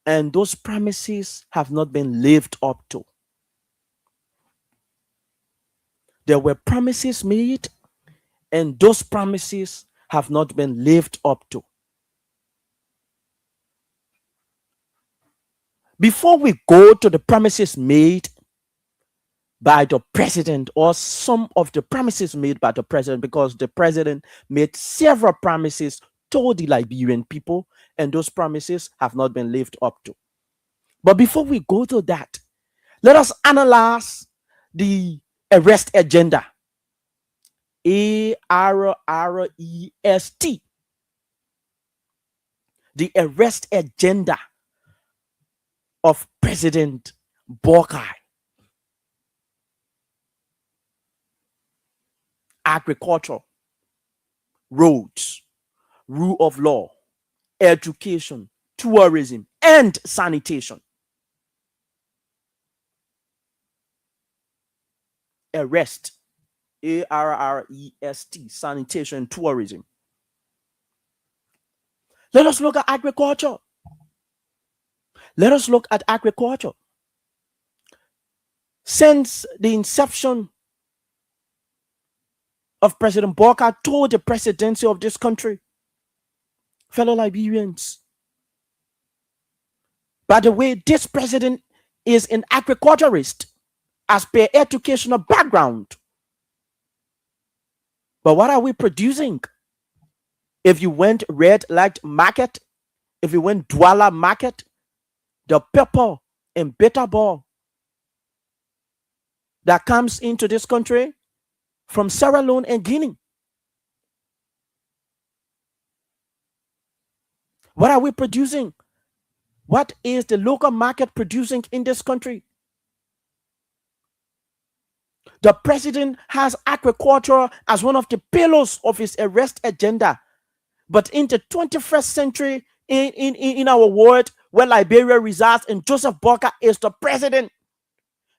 and those promises have not been lived up to. There were promises made, and those promises have not been lived up to. Before we go to the promises made by the president, or some of the promises made by the president, because the president made several promises to the Liberian people, and those promises have not been lived up to. But before we go to that, let us analyze the arrest agenda. ARREST. The arrest agenda of President Boakai. Agriculture, roads, rule of law, education, tourism, and sanitation. Arrest, ARREST, sanitation and tourism. Let us look at agriculture. Let us look at agriculture. Since the inception of President Boakai to the presidency of this country, fellow Liberians, by the way, this president is an agriculturist as per educational background. But what are we producing? If you went Red Light Market, if you went Douala Market, the pepper and bitter ball that comes into this country from Sierra Leone and Guinea. What are we producing? What is the local market producing in this country? The president has agriculture as one of the pillars of his arrest agenda. But in the 21st century, in our world, where Liberia resides and Joseph Boakai is the president,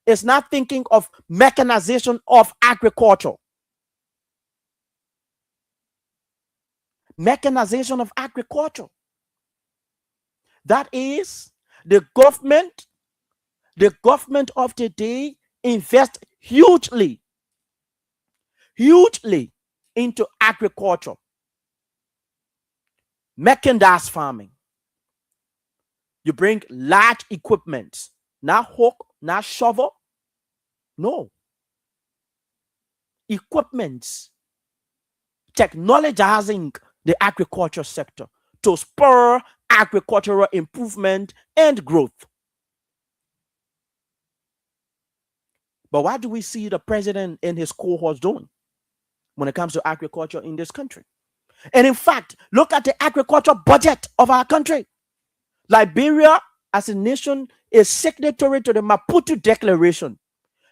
is not thinking of mechanization of agriculture. Mechanization of agriculture. That is, the government of the day invest hugely into agriculture. Mechanized farming. You bring large equipment, not hook, not shovel. No. Equipment. Technologizing the agriculture sector to spur agricultural improvement and growth. But what do we see the president and his cohorts doing when it comes to agriculture in this country? And in fact, look at the agriculture budget of our country. Liberia, as a nation, is signatory to the Maputo Declaration.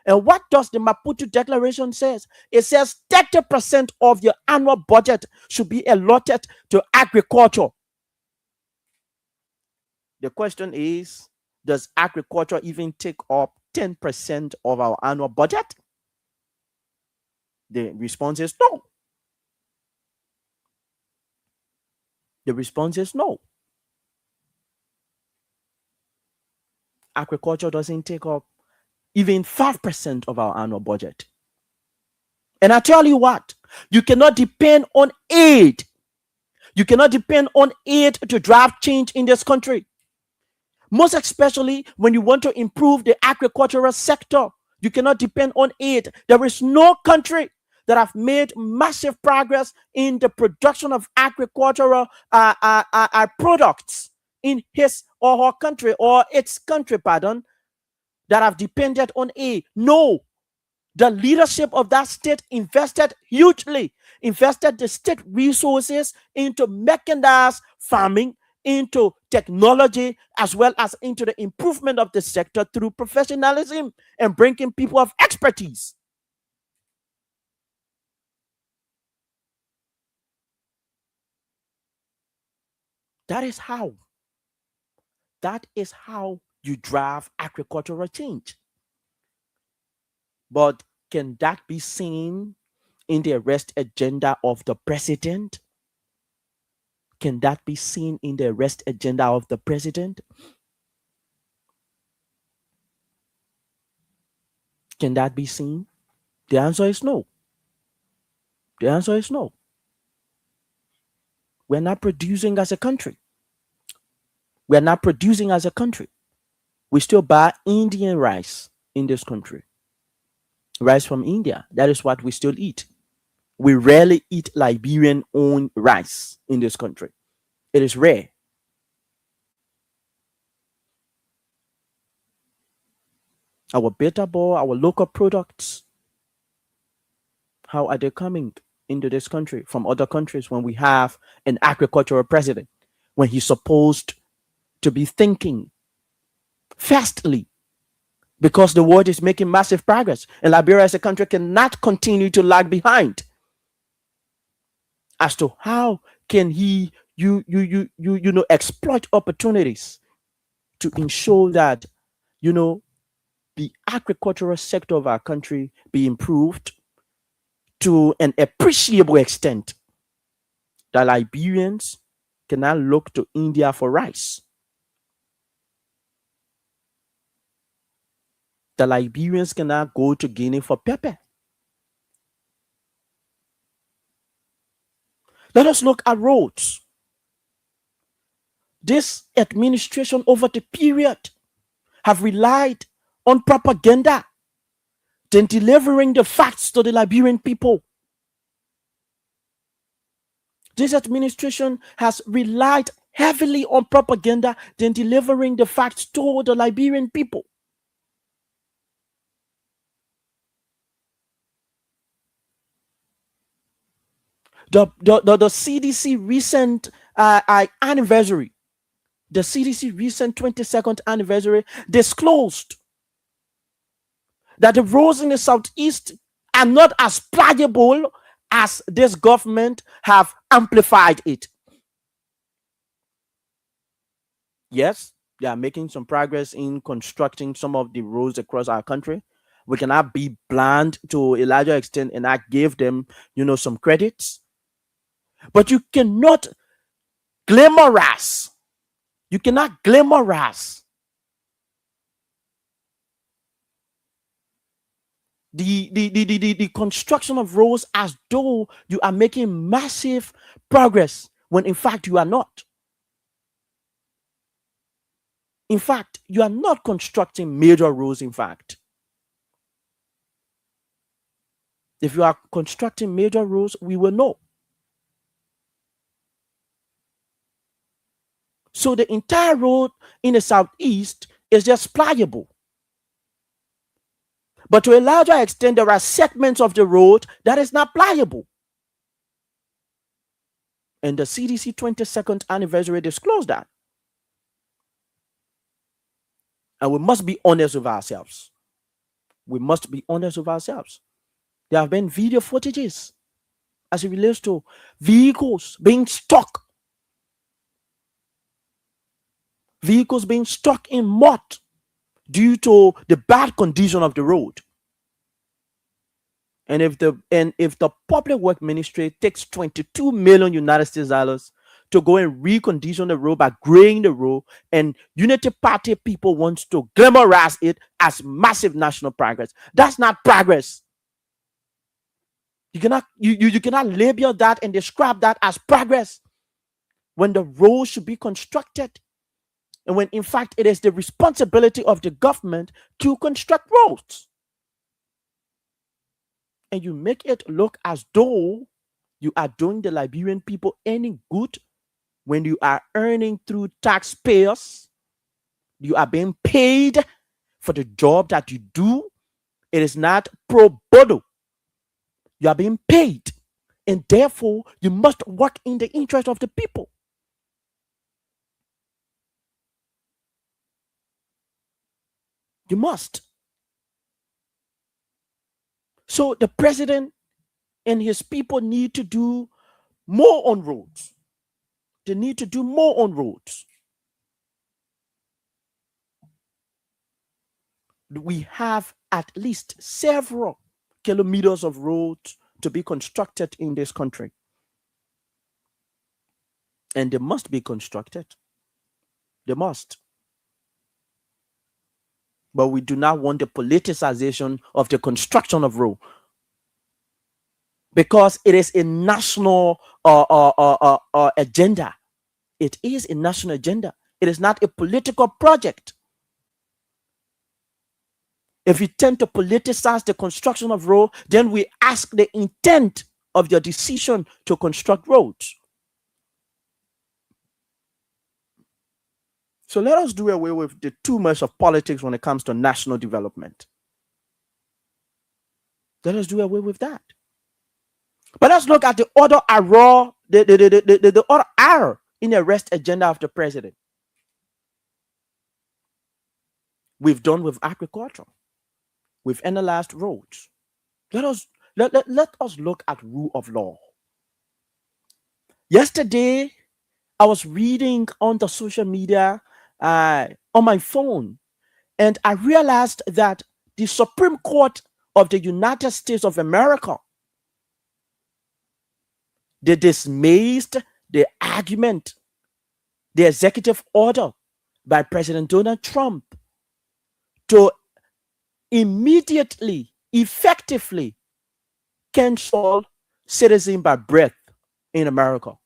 And what does the Maputo Declaration say? It says 30% of your annual budget should be allotted to agriculture. The question is, does agriculture even take up 10% of our annual budget? The response is no. The response is no. Agriculture doesn't take up even 5% of our annual budget. And I tell you what, you cannot depend on aid. You cannot depend on aid to drive change in this country. Most especially when you want to improve the agricultural sector, you cannot depend on aid. There is no country that have made massive progress in the production of agricultural products in his or her country, or its country, pardon, that have depended on aid. No. The leadership of that state invested hugely, invested the state resources into mechanized farming, into technology, as well as into the improvement of the sector through professionalism and bringing people of expertise. That is how you drive agricultural change. But can that be seen in the arrest agenda of the president? Can that be seen in the arrest agenda of the president? Can that be seen? The answer is no. The answer is no. We're not producing as a country. We're not producing as a country. We still buy Indian rice in this country. Rice from India. That is what we still eat. We rarely eat Liberian-owned rice in this country. It is rare. Our beta ball, our local products, how are they coming into this country from other countries when we have an agricultural president, when he's supposed to be thinking fastly, because the world is making massive progress and Liberia as a country cannot continue to lag behind? As to how can he exploit opportunities to ensure that the agricultural sector of our country be improved to an appreciable extent that Liberians cannot look to India for rice. The Liberians cannot go to Guinea for pepper. Let us look at roads. This administration over the period have relied on propaganda than delivering the facts to the Liberian people. This administration has relied heavily on propaganda than delivering the facts to the Liberian people. The CDC recent anniversary, the CDC recent 22nd anniversary disclosed that the roads in the southeast are not as pliable as this government have amplified it. Yes, they are making some progress in constructing some of the roads across our country. We cannot be bland to a larger extent and not give them, some credits. But you cannot glamorize. You cannot glamorize the construction of roads as though you are making massive progress when in fact you are not. In fact, you are not constructing major roads, in fact. If you are constructing major roads, we will know. So the entire road in the southeast is just pliable. But to a larger extent, there are segments of the road that is not pliable. And the CDC 22nd anniversary disclosed that. And we must be honest with ourselves. We must be honest with ourselves. There have been video footages as it relates to vehicles being stuck. Vehicles being stuck in mud due to the bad condition of the road. And if the public work ministry takes 22 million United States dollars to go and recondition the road by grading the road, and Unity Party people want to glamorize it as massive national progress, that's not progress. You cannot label that and describe that as progress when the road should be constructed, and when in fact it is the responsibility of the government to construct roads. And you make it look as though you are doing the Liberian people any good when you are earning through taxpayers. You are being paid for the job that you do. It is not pro bono. You are being paid, and therefore you must work in the interest of the people. You must. So the president and his people need to do more on roads. They need to do more on roads. We have at least several kilometers of roads to be constructed in this country. And they must be constructed. They must. But we do not want the politicization of the construction of road, because it is a national agenda. It is a national agenda. It is not a political project. If you tend to politicize the construction of road, then we ask the intent of your decision to construct roads. So let us do away with the too much of politics when it comes to national development. Let us do away with that. But let's look at the other arrow, the other arrow in the rest agenda of the president. We've done with agriculture. We've analyzed roads. Let us look at rule of law. Yesterday, I was reading on the social media on my phone, and I realized that the Supreme Court of the United States of America, they dismissed the argument, the executive order by President Donald Trump to immediately, effectively cancel citizen by birth in America.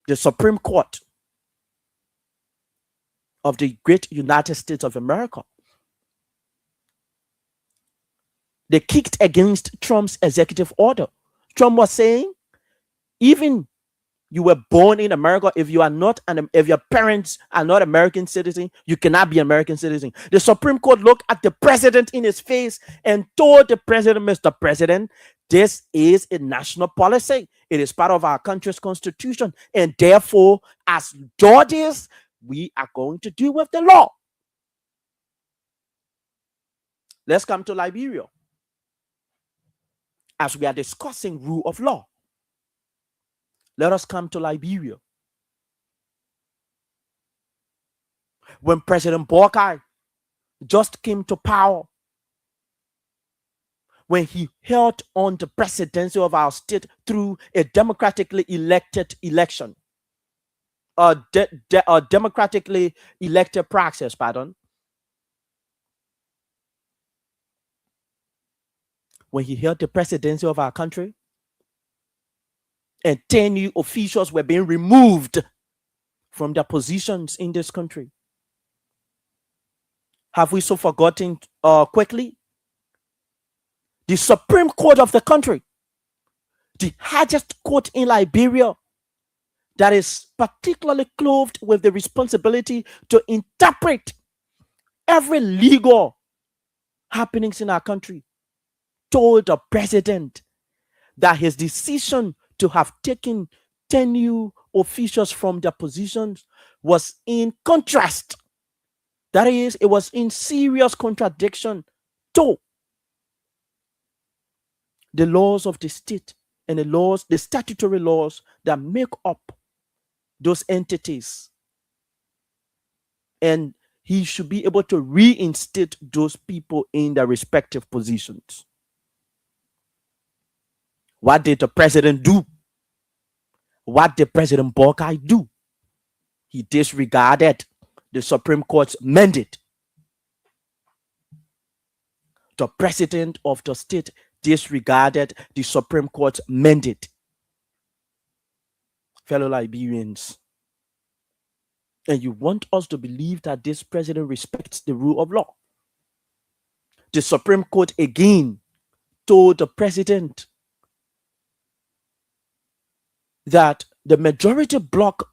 The Supreme Court of the great United States of America, they kicked against Trump's executive order. Trump was saying, even you were born in America, if you are not, and if your parents are not American citizen, you cannot be American citizen. The Supreme Court looked at the president in his face and told the president, Mr. President, This is a national policy. It is part of our country's constitution. And therefore, as judges, we are going to deal with the law. Let's come to Liberia. As we are discussing rule of law, let us come to Liberia. When President Boakai just came to power, when he held on the presidency of our state through a democratically elected election, a democratically elected process, pardon. When he held the presidency of our country, and 10 new officials were being removed from their positions in this country. Have we so forgotten quickly? The Supreme Court of the country, the highest court in Liberia, that is particularly clothed with the responsibility to interpret every legal happenings in our country, told the president that his decision to have taken 10 new officials from their positions was in contrast. That is, it was in serious contradiction to the laws of the state and the statutory laws that make up those entities. And he should be able to reinstate those people in their respective positions. What did the president do? What did President Boakai do? He disregarded the Supreme Court's mandate. The president of the state disregarded the Supreme Court's mandate. Fellow Liberians, and you want us to believe that this president respects the rule of law. The Supreme Court again told the president that the majority bloc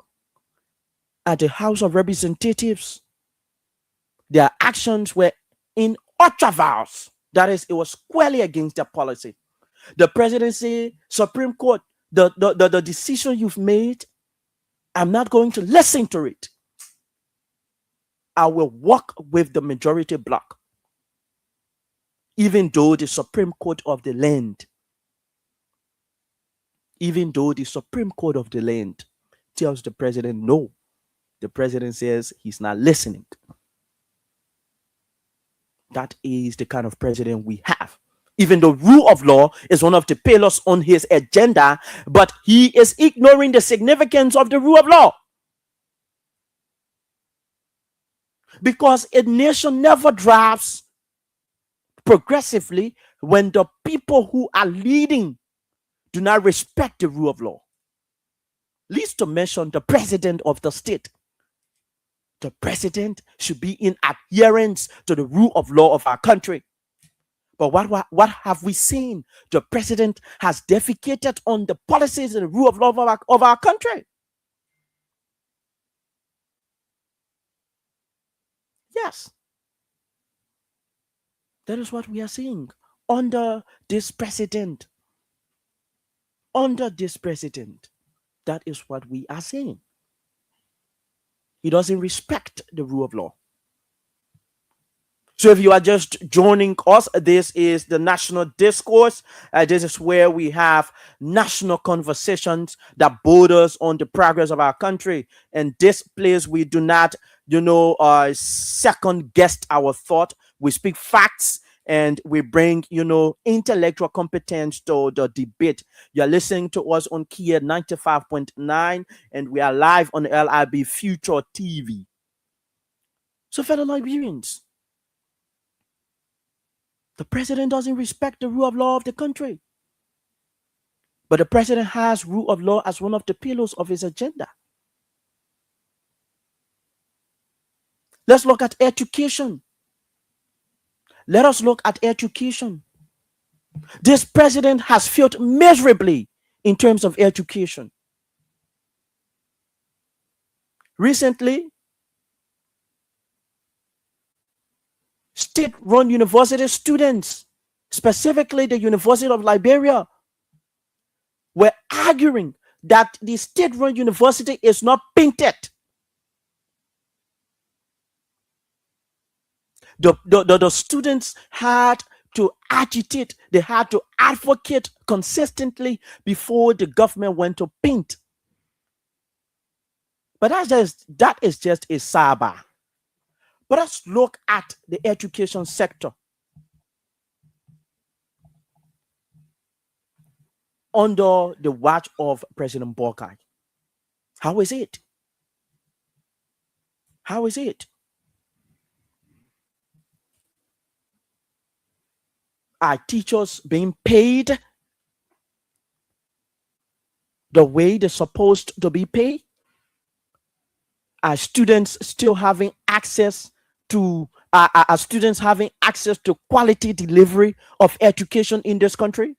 at the House of Representatives, their actions were in utter vows. That is, it was squarely against their policy. The president said, Supreme Court, the decision you've made, I'm not going to listen to it. I will work with the majority bloc, even though the Supreme Court of the land, tells the president no. The president says he's not listening. That is the kind of president we have. Even the rule of law is one of the pillars on his agenda, but he is ignoring the significance of the rule of law. Because a nation never drives progressively when the people who are leading do not respect the rule of law. Least to mention the president of the state. The president should be in adherence to the rule of law of our country. But what have we seen? The president has defecated on the policies and the rule of law of our country. Yes. That is what we are seeing under this president. Under this president, that is what we are seeing. He doesn't respect the rule of law. So if you are just joining us, this is the National Discourse. This is where we have national conversations that borders on the progress of our country. And this place, we do not, second guess our thought. We speak facts and we bring, intellectual competence to the debate. You're listening to us on Kia 95.9 and we are live on LIB Future TV. So fellow Liberians, the president doesn't respect the rule of law of the country. But the president has rule of law as one of the pillars of his agenda. Let's look at education. Let us look at education. This president has failed miserably in terms of education. Recently, state-run university students specifically the University of Liberia, were arguing that the state-run university is not painted. The students had to agitate, they had to advocate consistently before the government went to paint. But that is just a sidebar. But let's look at the education sector. Under the watch of President Boakai. How is it? How is it? Are teachers being paid the way they're supposed to be paid? Are students still having access to are students having access to quality delivery of education in this country?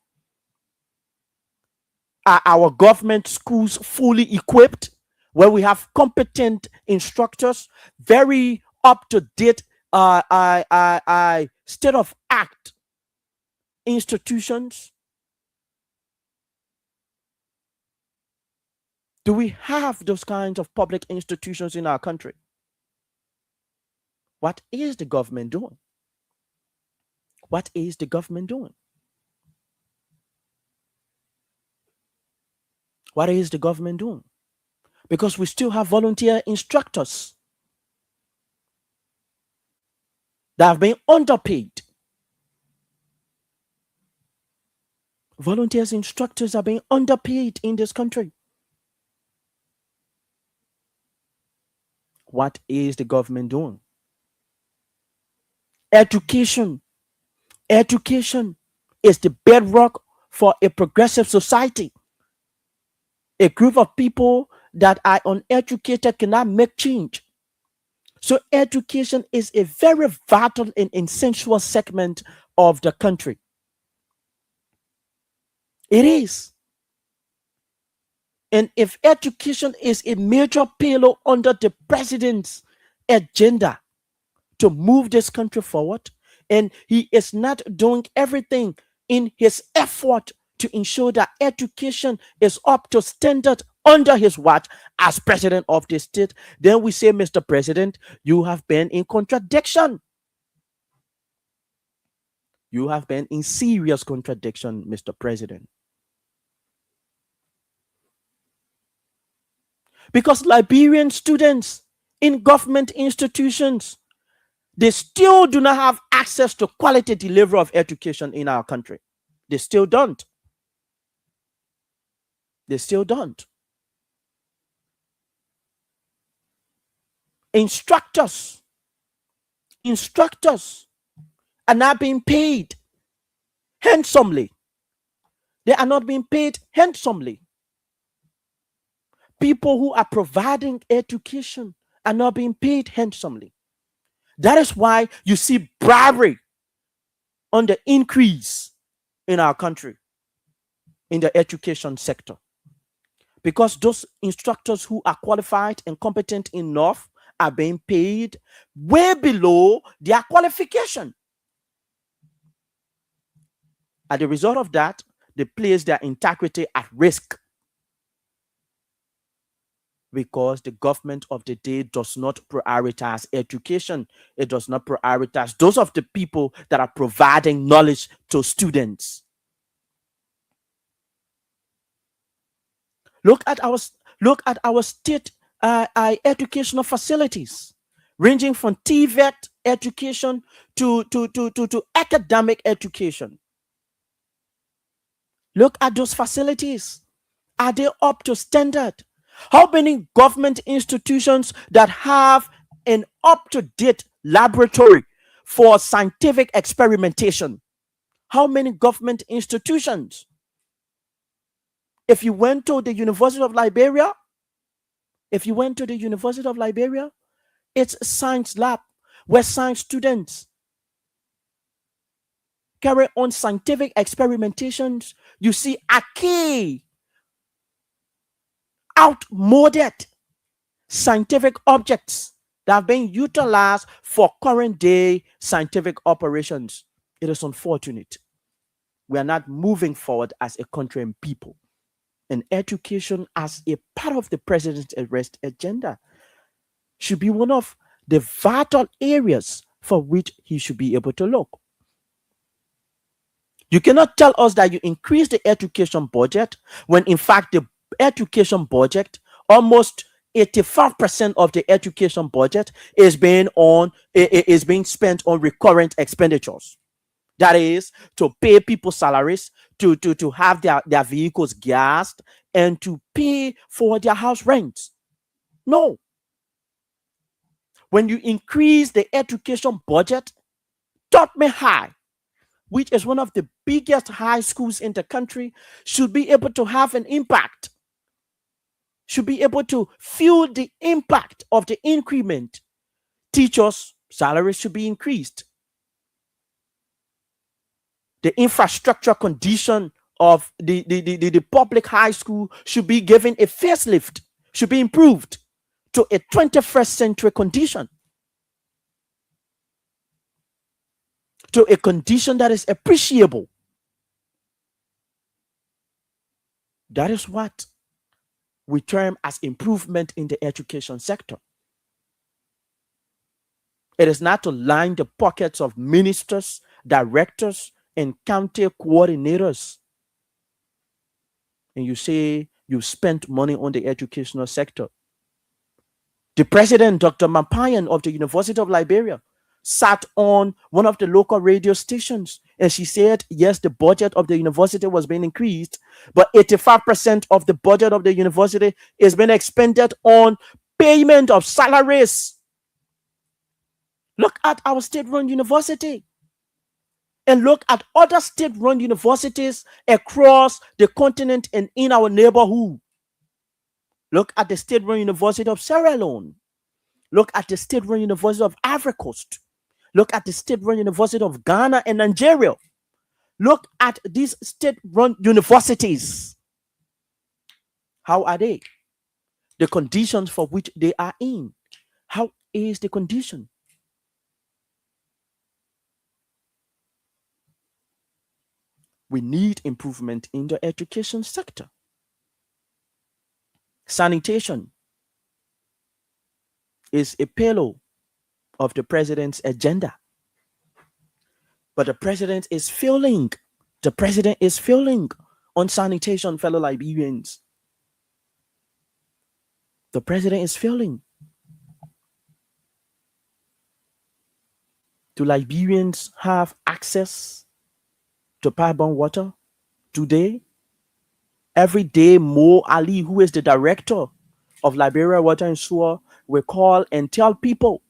Are our government schools fully equipped, where we have competent instructors, very up-to-date state-of-art institutions? Do we have those kinds of public institutions in our country? What is the government doing? What is the government doing? What is the government doing? Because we still have volunteer instructors that have been underpaid. Volunteers instructors are being underpaid in this country. What is the government doing? Education. Education is the bedrock for a progressive society. A group of people that are uneducated cannot make change. So education is a very vital and essential segment of the country. It is. And if education is a major pillar under the president's agenda to move this country forward, and he is not doing everything in his effort to ensure that education is up to standard under his watch as president of the state, then we say, Mr. President, you have been in contradiction. You have been in serious contradiction, Mr. President. Because Liberian students in government institutions, they still do not have access to quality delivery of education in our country. They still don't. They still don't. Instructors are not being paid handsomely. They are not being paid handsomely. People who are providing education are not being paid handsomely. That is why you see bribery on the increase in our country in the education sector. Because those instructors who are qualified and competent enough are being paid way below their qualification. As a result of that, they place their integrity at risk. Because the government of the day does not prioritize education. It does not prioritize those of the people that are providing knowledge to students. Look at our state educational facilities, ranging from TVET education to academic education. Look at those facilities. Are they up to standard? How many government institutions that have an up-to-date laboratory for scientific experimentation? How many government institutions? If you went to the University of Liberia, it's a science lab where science students carry on scientific experimentations. You see archaic, outmoded scientific objects that have been utilized for current day scientific operations. It is unfortunate. We are not moving forward as a country and people. And education, as a part of the president's arrest agenda, should be one of the vital areas for which he should be able to look. You cannot tell us that you increase the education budget when, in fact, the education budget, almost 85% of the education budget is being spent on recurrent expenditures. That is to pay people salaries, to have their vehicles gassed, and to pay for their house rent. No. When you increase the education budget, Tottenham High, which is one of the biggest high schools in the country, should be able to have an impact, should be able to feel the impact of the increment. Teachers' salaries should be increased. The infrastructure condition of the public high school should be given a facelift, should be improved to a 21st century condition, to a condition that is appreciable. That is what we term as improvement in the education sector. It is not to line the pockets of ministers, directors, and county coordinators, and you say you spent money on the educational sector. The president, Dr. Mampayan of the University of Liberia, sat on one of the local radio stations, and she said, yes, the budget of the university was being increased, but 85% of the budget of the university is being expended on payment of salaries. Look at our state-run university, and look at other state-run universities across the continent and in our neighborhood. Look at the state-run University of Sierra Leone. Look at the state-run University of Ivory Coast. Look at the state-run University of Ghana and Nigeria. Look at these state-run universities. How are they? The conditions for which they are in. How is the condition? We need improvement in the education sector. Sanitation is a pillar of the president's agenda. But the president is failing. The president is failing on sanitation, fellow Liberians. The president is failing. Do Liberians have access to pipe-borne water today? Every day, Mo Ali, who is the director of Liberia Water and Sewer, will call and tell people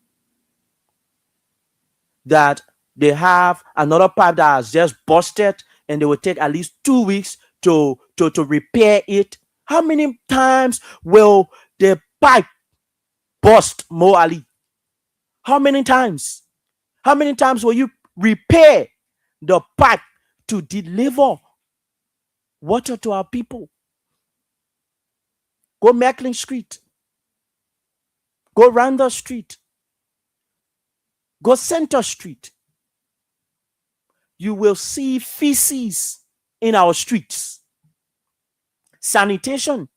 that they have another pipe that has just busted and they will take at least 2 weeks to repair it. How many times will the pipe bust, Mo Ali? How many times? How many times will you repair the pipe to deliver water to our people? Go Macklin Street. Go Randall Street. Go Center Street. You will see feces in our streets. Sanitation.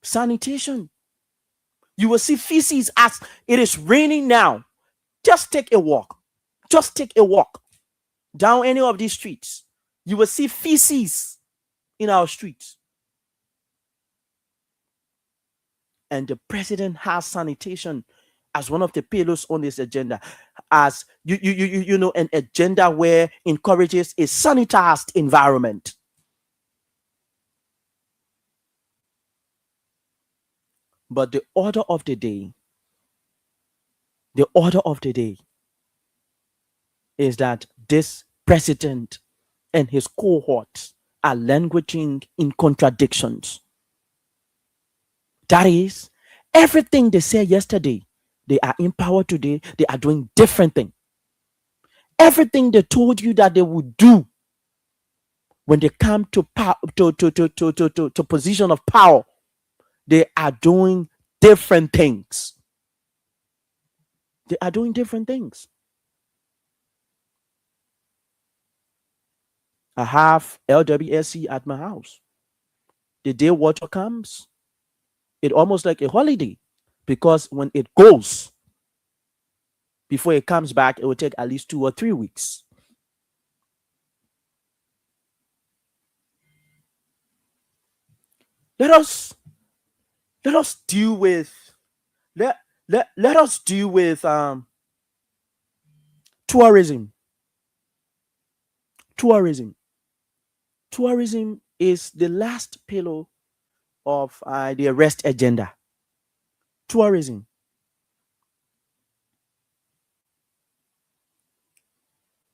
Sanitation. You will see feces as it is raining now. Just take a walk. Just take a walk down any of these streets. You will see feces in our streets. And the president has sanitation as one of the pillars on this agenda, as an agenda where encourages a sanitized environment. But the order of the day is that this president and his cohorts are languishing in contradictions. That is, everything they said yesterday, they are in power today, they are doing different things. Everything they told you that they would do when they come to power, to position of power, they are doing different things. They are doing different things. I have LWSC at my house. The day water comes, it's almost like a holiday because when it goes, before it comes back, it will take at least 2 or 3 weeks. Let us deal with let us deal with tourism. Tourism is the last pillar of the arrest agenda. Tourism.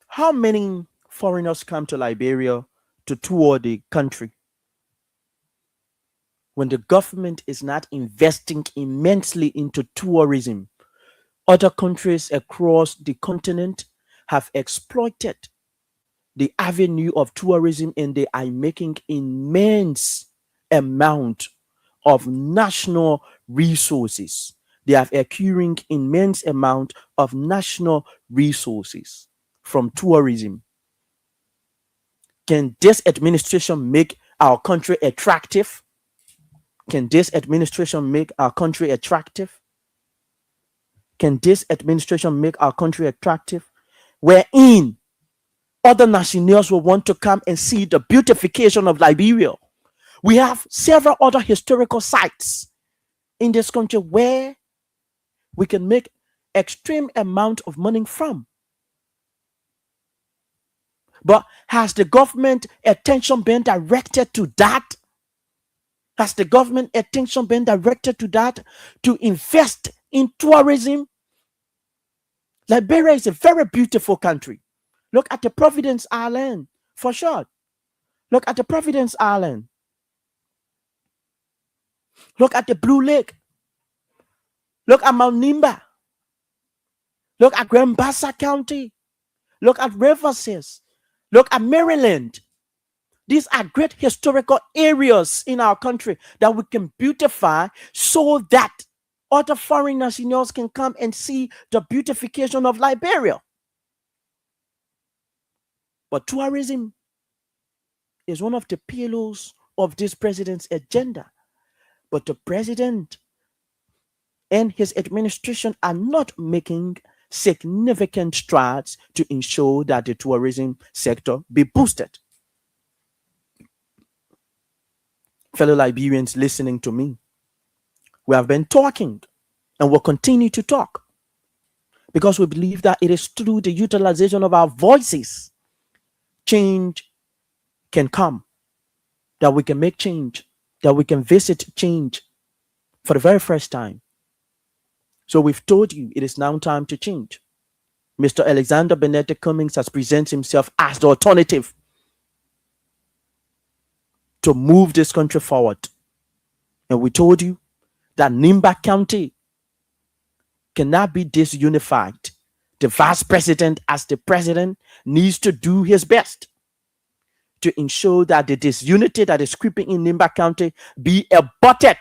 How many foreigners come to Liberia to tour the country when the government is not investing immensely into tourism? Other countries across the continent have exploited the avenue of tourism and they are making immense amount of national resources. They are accruing immense amount of national resources from tourism. Can this administration make our country attractive? Can this administration make our country attractive? Can this administration make our country attractive? Wherein other nationals will want to come and see the beautification of Liberia. We have several other historical sites in this country where we can make extreme amount of money from. But has the government attention been directed to that? Has the government attention been directed to that? To invest in tourism? Liberia is a very beautiful country. Look at the Providence Island, for sure. Look at the Providence Island. Look at the Blue Lake. Look at Mount Nimba. Look at Grand Bassa County. Look at Riverside. Look at Maryland. These are great historical areas in our country that we can beautify so that other foreign nationals can come and see the beautification of Liberia. But tourism is one of the pillars of this president's agenda. But the president and his administration are not making significant strides to ensure that the tourism sector be boosted. Fellow Liberians listening to me, we have been talking and will continue to talk because we believe that it is through the utilization of our voices change can come, that we can make change, that we can visit change for the very first time. So we've told you it is now time to change. Mr. Alexander Benedict Cummings has presented himself as the alternative to move this country forward. And we told you that Nimba County cannot be disunified. The vice president, as the president, needs to do his best to ensure that the disunity that is creeping in Nimba County be aborted.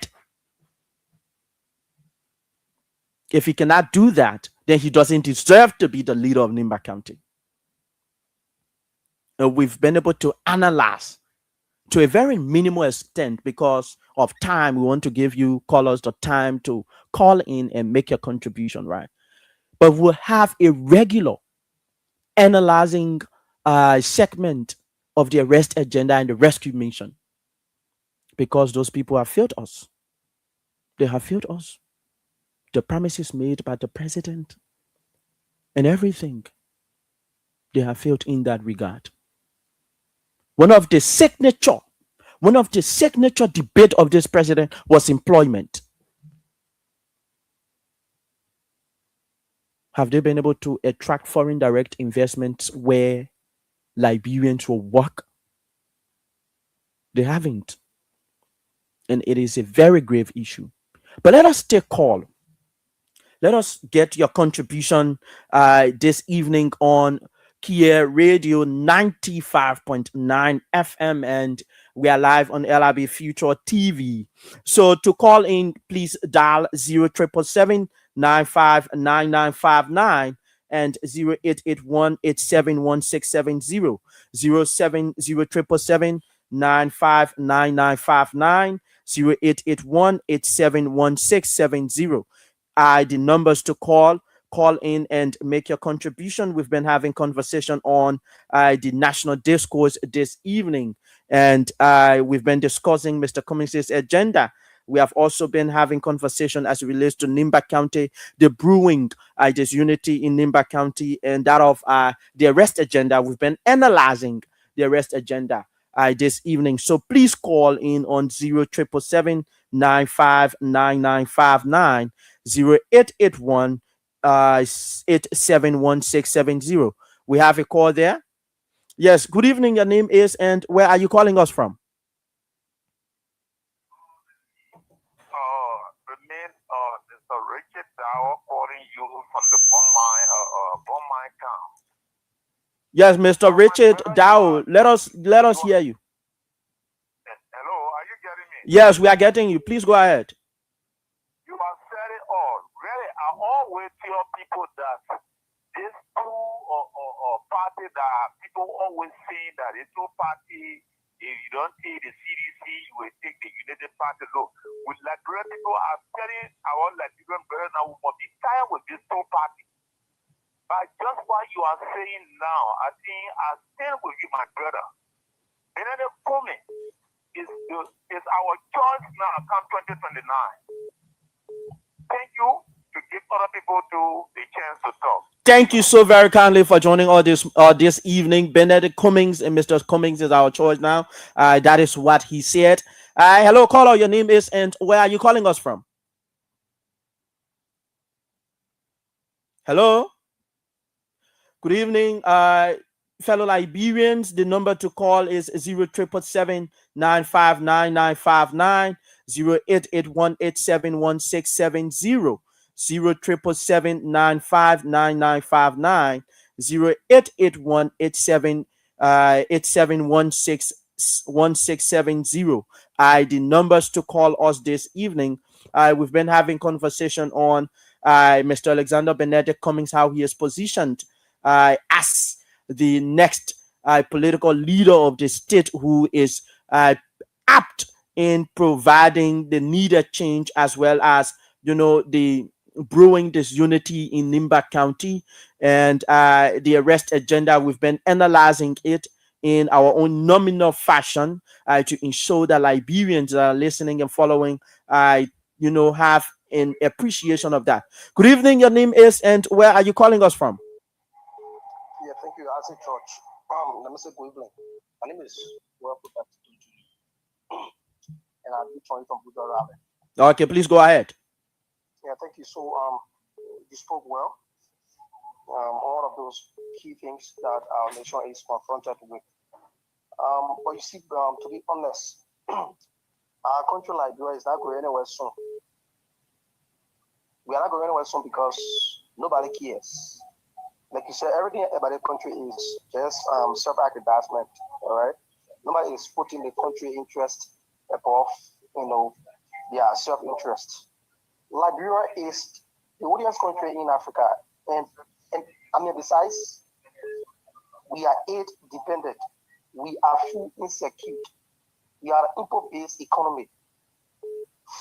If he cannot do that, then he doesn't deserve to be the leader of Nimba County. And we've been able to analyze to a very minimal extent because of time. We want to give you callers the time to call in and make your contribution, right? But we'll have a regular analyzing segment of the arrest agenda and the rescue mission because those people have failed us. They have failed us. The promises made by the president and everything, they have failed in that regard. One of the signature debate of this president was employment. Have they been able to attract foreign direct investments where Liberians will work? They haven't. And it is a very grave issue. But let us take call. Let us get your contribution this evening on Kia Radio 95.9 FM, and we are live on LIB Future TV. So to call in, please dial 0777 959959 and 0881-871-670, 070-777-959959, 0881-871-670. The numbers to call in and make your contribution. We've been having conversation on the national discourse this evening, and we've been discussing Mr. Cummings' agenda. We have also been having conversation as it relates to Nimba County, the brewing disunity in Nimba County, and that of the arrest agenda. We've been analyzing the arrest agenda this evening. So please call in on 0777 959959, 0881 871-670. We have a call there. Yes, good evening. Your name is and where are you calling us from? Mr. Richard Dow calling you from the Bomai town. Yes, Mr. Richard Dow. Let us hear you. Hello, are you getting me? Yes, we are getting you. Please go ahead. You have said it all. Really, I always tell people that this party that people always say that it's two party. If you don't take the CDC, you will take the United Party. Look, with Liberian people are telling our Liberian brothers now we must be tired with this two party. But just what you are saying now, I think I stand with you, my brother. Another comment is our choice now come 2029. Thank you to give other people the chance to talk. Thank you so very kindly for joining all this evening. Benedict Cummings and Mr. Cummings is our choice now. That is what he said. Hello, caller. Your name is and where are you calling us from? Hello. Good evening, fellow Liberians. The number to call is 0777-959-959, 0881-871-670. 0777-959-959, 0881-871-1670. The numbers to call us this evening. We've been having conversation on Mr. Alexander Benedict Cummings, how he is positioned as the next political leader of the state who is apt in providing the needed change as well as, the brewing disunity in Nimba County and the arrest agenda. We've been analyzing it in our own nominal fashion to ensure that Liberians that are listening and following, have an appreciation of that. Good evening. Your name is and where are you calling us from? Yeah, thank you. As a church, let me say good evening. My name is and I'll be joined from Buddha Rabbit. Okay, please go ahead. Yeah, thank you. So, you spoke well. All of those key things that our nation is confronted with. But you see, to be honest, our country Liberia is not going anywhere soon. We are not going anywhere soon because nobody cares. Like you said, everything about the country is just self-aggrandizement. All right, nobody is putting the country interest above, their self-interest. Liberia is the oldest country in Africa, and besides, we are aid dependent. We are food insecure. We are an import-based economy.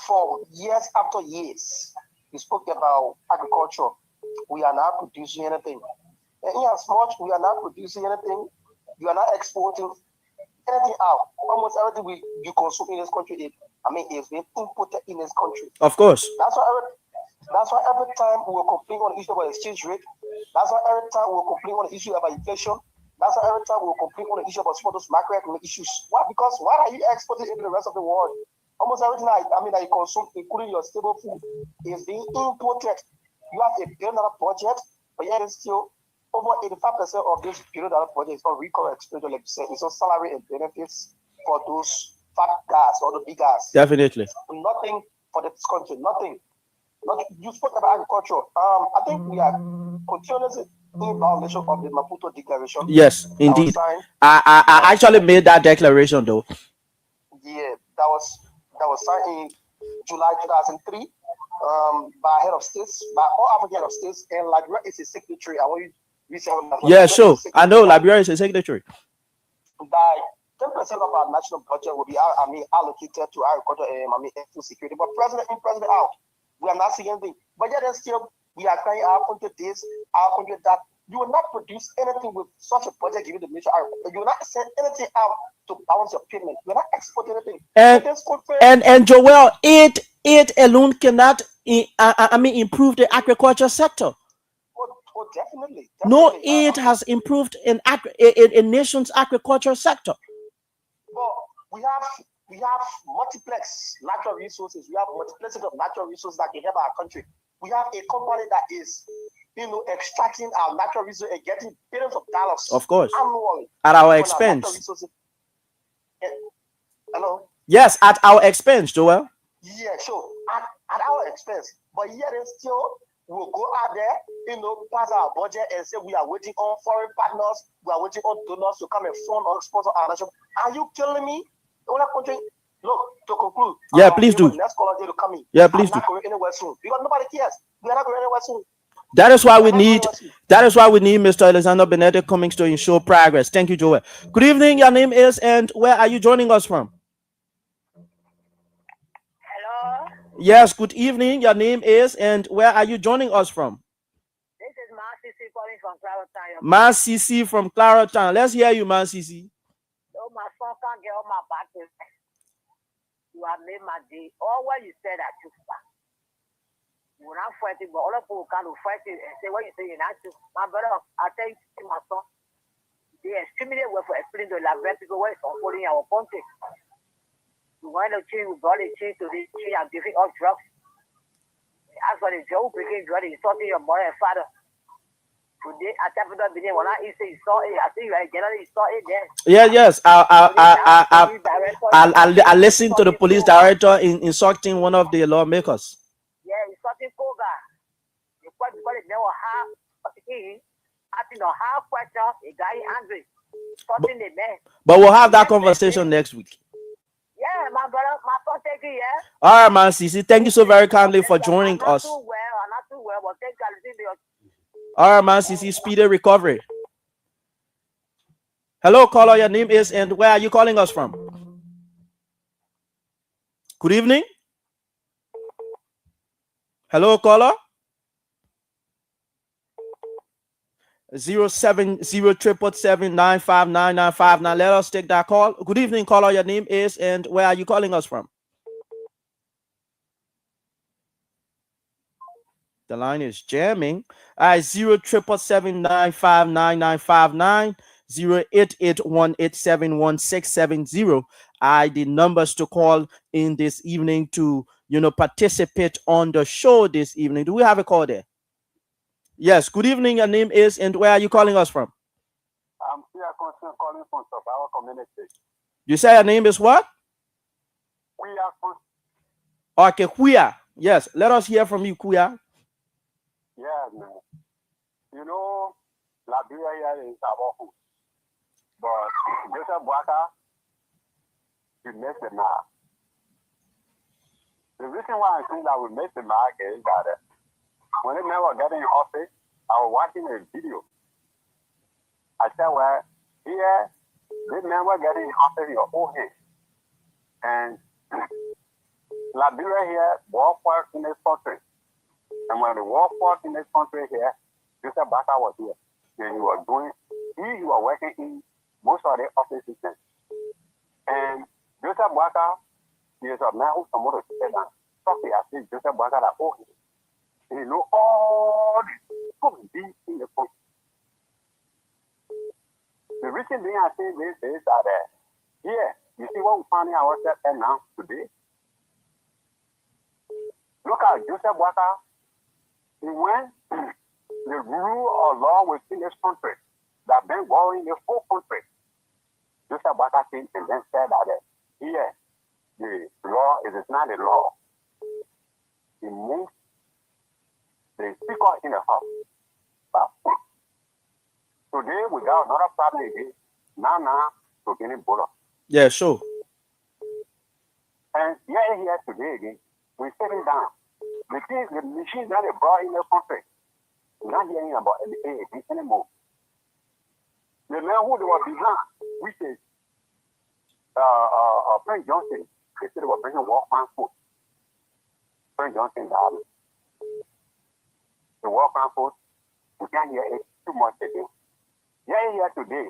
For years after years, we spoke about agriculture. We are not producing anything. And in as much we are not producing anything, you are not exporting anything out. Almost everything you consume in this country is being imported in this country. Of course. That's why every time we will complain on the issue about exchange rate. That's why every time we will complain on the issue about inflation. That's why every time we will complain on the issue about some of those macroeconomic issues. Why? Because why are you exporting into the rest of the world? Almost everything that you consume, including your staple food, is being imported. You have $1 billion budget, but yet it's still over 85% of this $1 billion budget is on recurrent expenditure, like you said. It's on salary and benefits for those fat guys or the big guys. Definitely. Nothing for this country. Nothing. You spoke about agriculture. I think we are continuously in violation of the Maputo Declaration. Yes, indeed. I actually made that declaration though. Yeah, that was signed in July 2003. by head of states, by all African head of states, and Liberia is a signatory. I want you to research on that. Yeah, sure. I know Liberia is a signatory. By 10% of our national budget will be, allocated to agriculture, food security. But president in, president out, we are not seeing anything. But yet, still, we are crying our country this, our country that. You will not produce anything with such a budget given the nature. You will not send anything out to balance your payment. You will not export anything. And Joel, it alone cannot improve the agriculture sector. Oh, definitely. No aid has improved in a nation's agriculture sector. But we have multiplex natural resources. We have multiplicity of natural resources that can help our country. We have a company that is, extracting our natural resources and getting billions of dollars, of course, annually at our expense. Hello? Yes, at our expense, Joel. Yeah, sure. At our expense. But yet still we'll go out there, pass our budget and say we are waiting on foreign partners, we are waiting on donors to come and fund or sponsor our nation. Are you killing me? Country, look, to conclude. Yeah, please do. Let's call on you to come in. Yeah, please do. Not going anywhere soon. Because nobody cares. We are not going anywhere soon. That is why we need Mr. Alexander Benedict Cummings to ensure progress. Thank you, Joel. Good evening. Your name is and where are you joining us from? Hello. Yes, good evening. Your name is and where are you joining us from? This is Ma Sisi calling from Claratown. Ma Sisi from Claratown. Let's hear you, Ma Sisi. Oh, my son can't get on my back. You have made my day. All what you said at you. We're not fighting, but all of people kind of fight it and say what you say you're not to. My brother, I tell you, my son, they extremely well for explaining to Liberia people what is unfolding in our country. We want to change, we brought a change to this change and giving us drugs. As for the job, bringing drugs, insulting your mother and father. Today, I tell you, when I say you saw it, I think you are generally saw it there. Yes. I listened to the police director insulting one of the lawmakers. Yeah, it's something cool, guy. You quite because it never have asking a half question, a guy angry. Something the man. But we'll have that conversation next week. Yeah, my brother, my son, thank you, yeah. All right, man, Sisi. Thank you so very kindly for joining us. I'm not too well, but thank you. All right, man, Sisi. Speedy recovery. Hello, caller. Your name is and where are you calling us from? Good evening. Hello, caller. 07077795995. Now let us take that call. Good evening, caller. Your name is and where are you calling us from? The line is jamming. All right, 077795995. 08818716670 are the numbers to call in this evening to participate on the show this evening. Do we have a call there? Yes. Good evening. Your name is and where are you calling us from? I'm here calling from our community. You say your name is what? Kuya. Okay, Kuya. Yes. Let us hear from you, Kuya. Yeah, man. Liberia here is our home. But Joseph Boaka, we missed the mark. The reason why I think that we missed the mark is that when the men were getting in office, I was watching a video. I said, well, here, these men were getting in office in your own hands. And Liberia here, war fought in this country. And when the war fought in this country here, Joseph Boaka was here. And he was working in most of the offices. And Joseph Boaka is a man who's supposed to say that. Something I think Joseph Boaka that oh, he know all the things in the country. The reason being I say this is that here, you see what we're finding ourselves at now today. Look at Joseph Boaka. He went the rule of law within this country that been going the whole country. Joseph Boaka came and then said that here, the law is not the law. He moved the speaker in the house. But today we got another problem again. Now, to getting Bola. Yeah, sure. And here today again, we're sitting down. the machines that they brought in the country, we're not hearing about anything anymore. The man who they were behind, which is Frank Johnson, they said they were bringing war on foot. Frank Johnson died. The war on foot, we can't hear it too much today. Yeah, here today.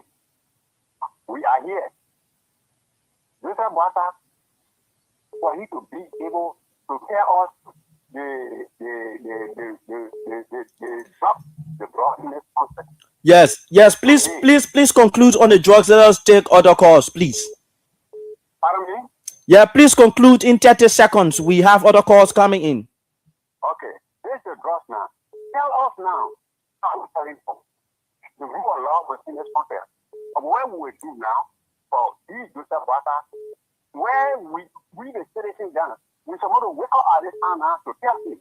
We are here. Joseph Boakai, for him to be able to tell us the drug in this concept. Yes. Please conclude on the drugs. Let us take other calls, please. Pardon me? Yeah, please conclude in 30 seconds. We have other calls coming in. Okay, this is the drugs now. Tell us now how we telling for the rule of law within this concept. But what we do now for these Joseph Boakai, where we the citizens done, we're supposed to wake up at this time now to tell him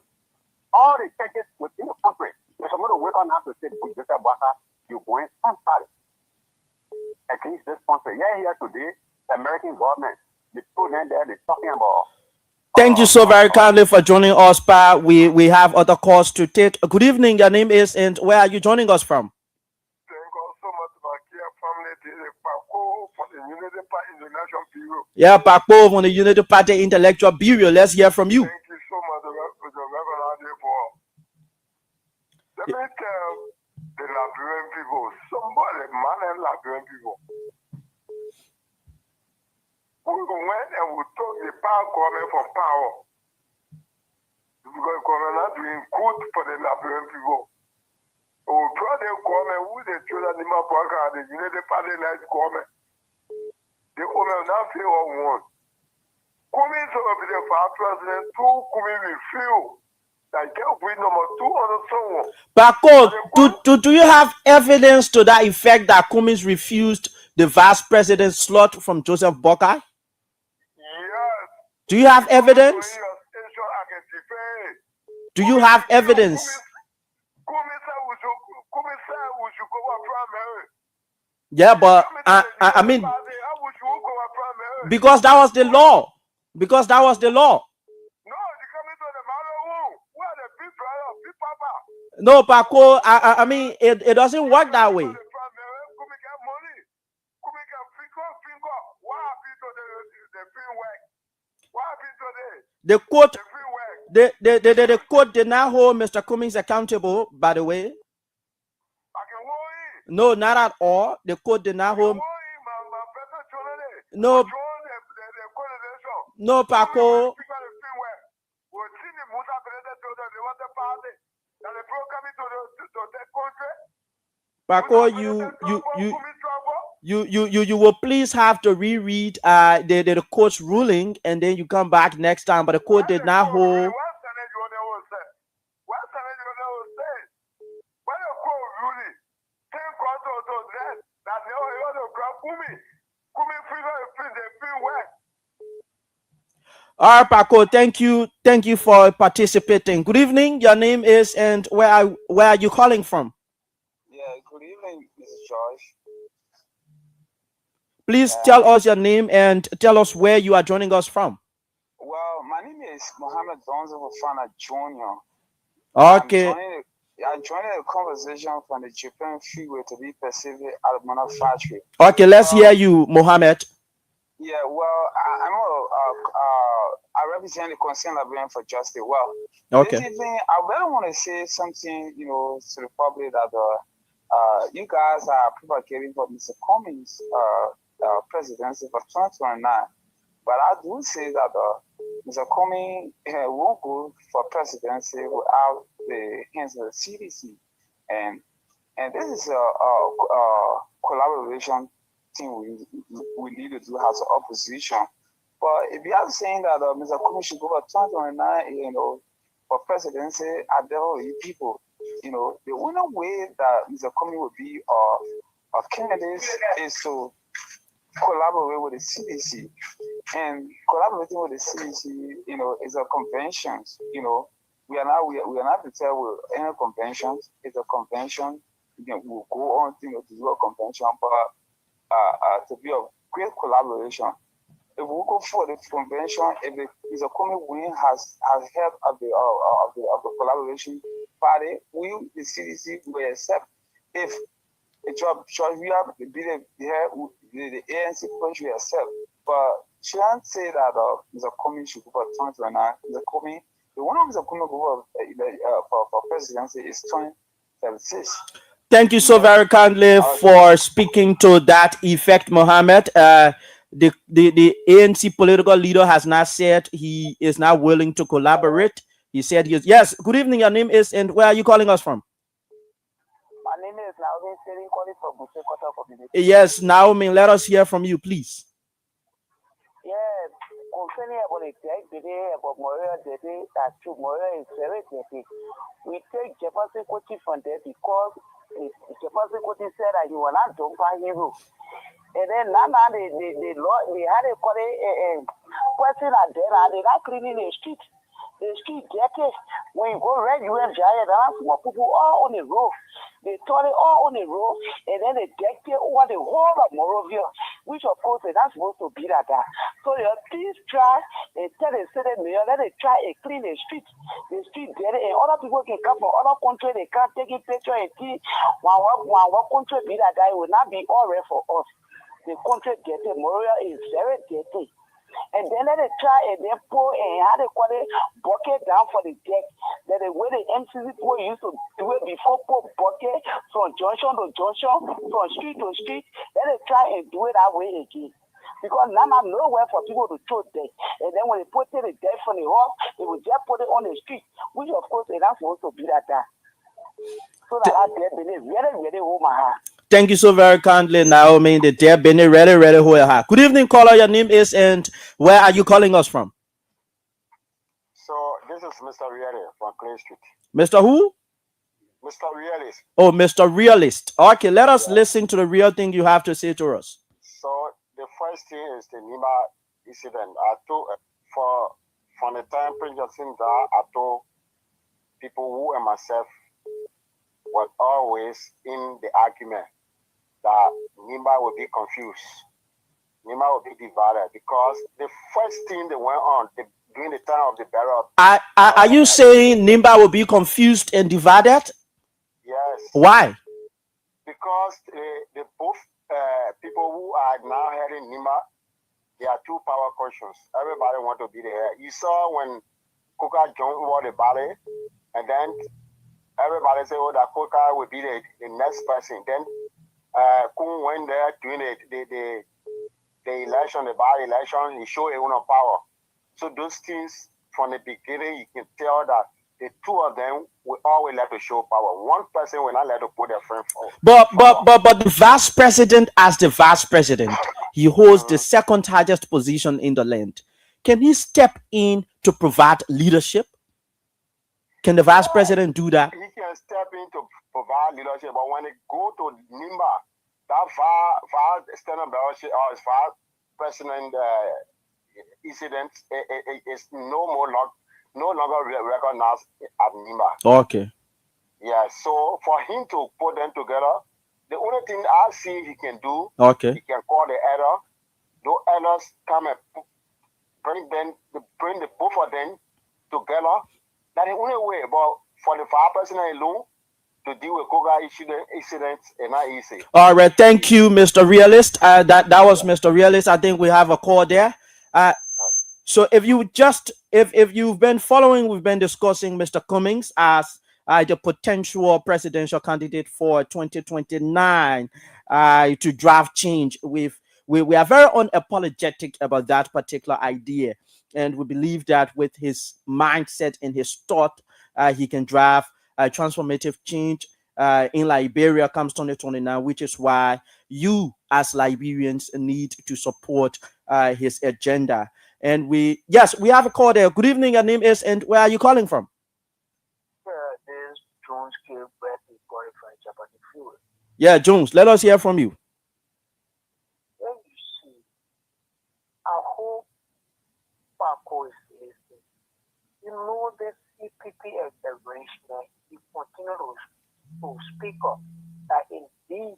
all the churches within the country. We're supposed to wake up now to say, Joseph Boakai, you're going on party against this country. Yeah, here today, the American government, the students there, they're talking about. Thank you so very kindly for joining us, Pa. We have other calls to take. Good evening. Your name is and where are you joining us from? Thank you so much, my dear family. This is Paco from the Unity Party International Bureau. Yeah, Paco from the Unity Party Intellectual Bureau. Let's hear from you. Thank you so much, the Reverend Ade, for. Let me tell the Liberian people, somebody, man and Liberian people. We went and we took the power government from power. Because government not doing good for the Liberian people. We brought the government who they chose at Nima Boakai, the Unity Party nice government. The owner now feel all one. Coming to the vice president, two coming refuse. Like we number 2 on someone. Paco, do you have evidence to that effect that Cummins refused the vice president slot from Joseph Boakai? Yes. Do you have evidence? Do you have evidence? Yeah, but I mean, because that was the law. Because that was the law. No, Paco, I mean, it doesn't work that way. The court, the court did not hold Mr. Cummins accountable, by the way. No, not at all. The court did not hold. No, Paco. Paco, you will please have to reread the court's ruling and then you come back next time. But the court did not hold. All right, Paco, thank you for participating. Good evening. Your name is and where are you calling from? Yeah, good evening, Mr. Josh. Please tell us your name and tell us where you are joining us from. Well, my name is Mohammed Donzo Fofana Jr. Okay. I'm joining a conversation from the Japan Freeway to the Pacific Aluminum Factory. Okay, let's hear you, Mohammed. Yeah, well, I represent the Concerned Liberian for Justice. Well, okay. This evening, I really want to say something, to the public that you guys are propagating for Mr. Cummins' presidency for 2029. But I do say that Mr. Cummins won't go for presidency without the hands of the CDC, and this is a collaboration thing we need to do as an opposition. But if you are saying that Mr. Cummins should go for 2029, for presidency, I tell you people, the only way that Mr. Cummins will be a candidate is to collaborate with the CDC, and collaborating with the CDC, is a convention. We are not to tell with any conventions. It's a convention. We'll go on, to do a convention, but to be a great collaboration. if we go for the convention, if the coming win has help of the collaboration party, we the CDC will accept. If a job we have the ANC push we accept, but she can't say that the coming should go for 2029. The coming, the one of the coming go for presidency is 2036. Thank you so very kindly for speaking to that effect, Mohammed. The ANC political leader has now said he is now willing to collaborate. He said he is. Yes, good evening. Your name is, and where are you calling us from? My name is Naomi Seri, calling from Busekota community. Yes, Naomi, let us hear from you, please. Yes, concerning about the tech today, about Moria today, that true Moria is very dirty. We take Jefferson Kochi from there because Jefferson Kochi said that he will not jump on hero. And then now they had a person out there and they're not cleaning the street. The street dirty. When you go red, you have giant small people all on the road. They turn it all on the road and then they deck it over the whole of Morovia, which of course they're not supposed to be like that. So please try and tell the city mayor that they try and clean the street dirty, and other people can come from other countries, they can't take a picture and see one country be like that. It will not be all right for us. The country dirty, Morovia is very dirty. And then let it try and then pour and how they call it bucket down for the deck. That the way the MCC people used to do it before, pour bucket from junction to junction, from street to street. Let it try and do it that way again. Because now I'm nowhere for people to throw deck. And then when they put the deck from the horse, they will just put it on the street, which of course they're not supposed to be like that. So that I dare believe really hold my heart. Thank you so very kindly, Naomi. The dear Benny, really hold your heart. Good evening, caller. Your name is, and where are you calling us from? So this is Mr. Realist from Clay Street. Mr. Who? Mr. Realist. Oh, Mr. Realist. Okay, let us listen to the real thing you have to say to us. So the first thing is the Nima incident. I told from the time President Sinda, I told people who and myself were always in the argument that Nima would be confused. Nima would be divided because the first thing that went on during the time of the burial. Are you saying Nimba will be confused and divided? Yes. Why? Because the both people who are now heading Nima, they are two power questions. Everybody want to be the head. You saw when Kuka joined over the body, and then everybody say, "Oh, that Kuka will be the next person." Then Kun went there during the election, the by-election. He showed his own power. So those things from the beginning, you can tell that the two of them will always let to show power. One person will not let to put their friend forward. But the vice president, as the vice president, he holds the second highest position in the land. Can he step in to provide leadership? Can the vice president do that? He can step in to provide leadership, but when it go to Nimba, that vice standing leadership or as vice president incident is no longer recognized at Nimba. Okay. Yeah, so for him to put them together, the only thing I see he can do, he can call the elder. Those elders come and bring the both of them together. That's the only way. But for the vice president alone to deal with Koga incidents is not easy. All right, thank you, Mr. Realist. That was Mr. Realist. I think we have a call there. So if you've been following, we've been discussing Mr. Cummings as the potential presidential candidate for 2029 to draft change. We are very unapologetic about that particular idea, and we believe that with his mindset and his thought, he can draft transformative change in Liberia comes 2029, which is why you as Liberians need to support his agenda. And we have a call there. Good evening, your name is, and where are you calling from? This Jones came back in qualified Japanese fuel. Yeah, Jones, let us hear from you. When you see, I hope Paco is listening. You know the CPP arrangement, you continue to speak up that indeed,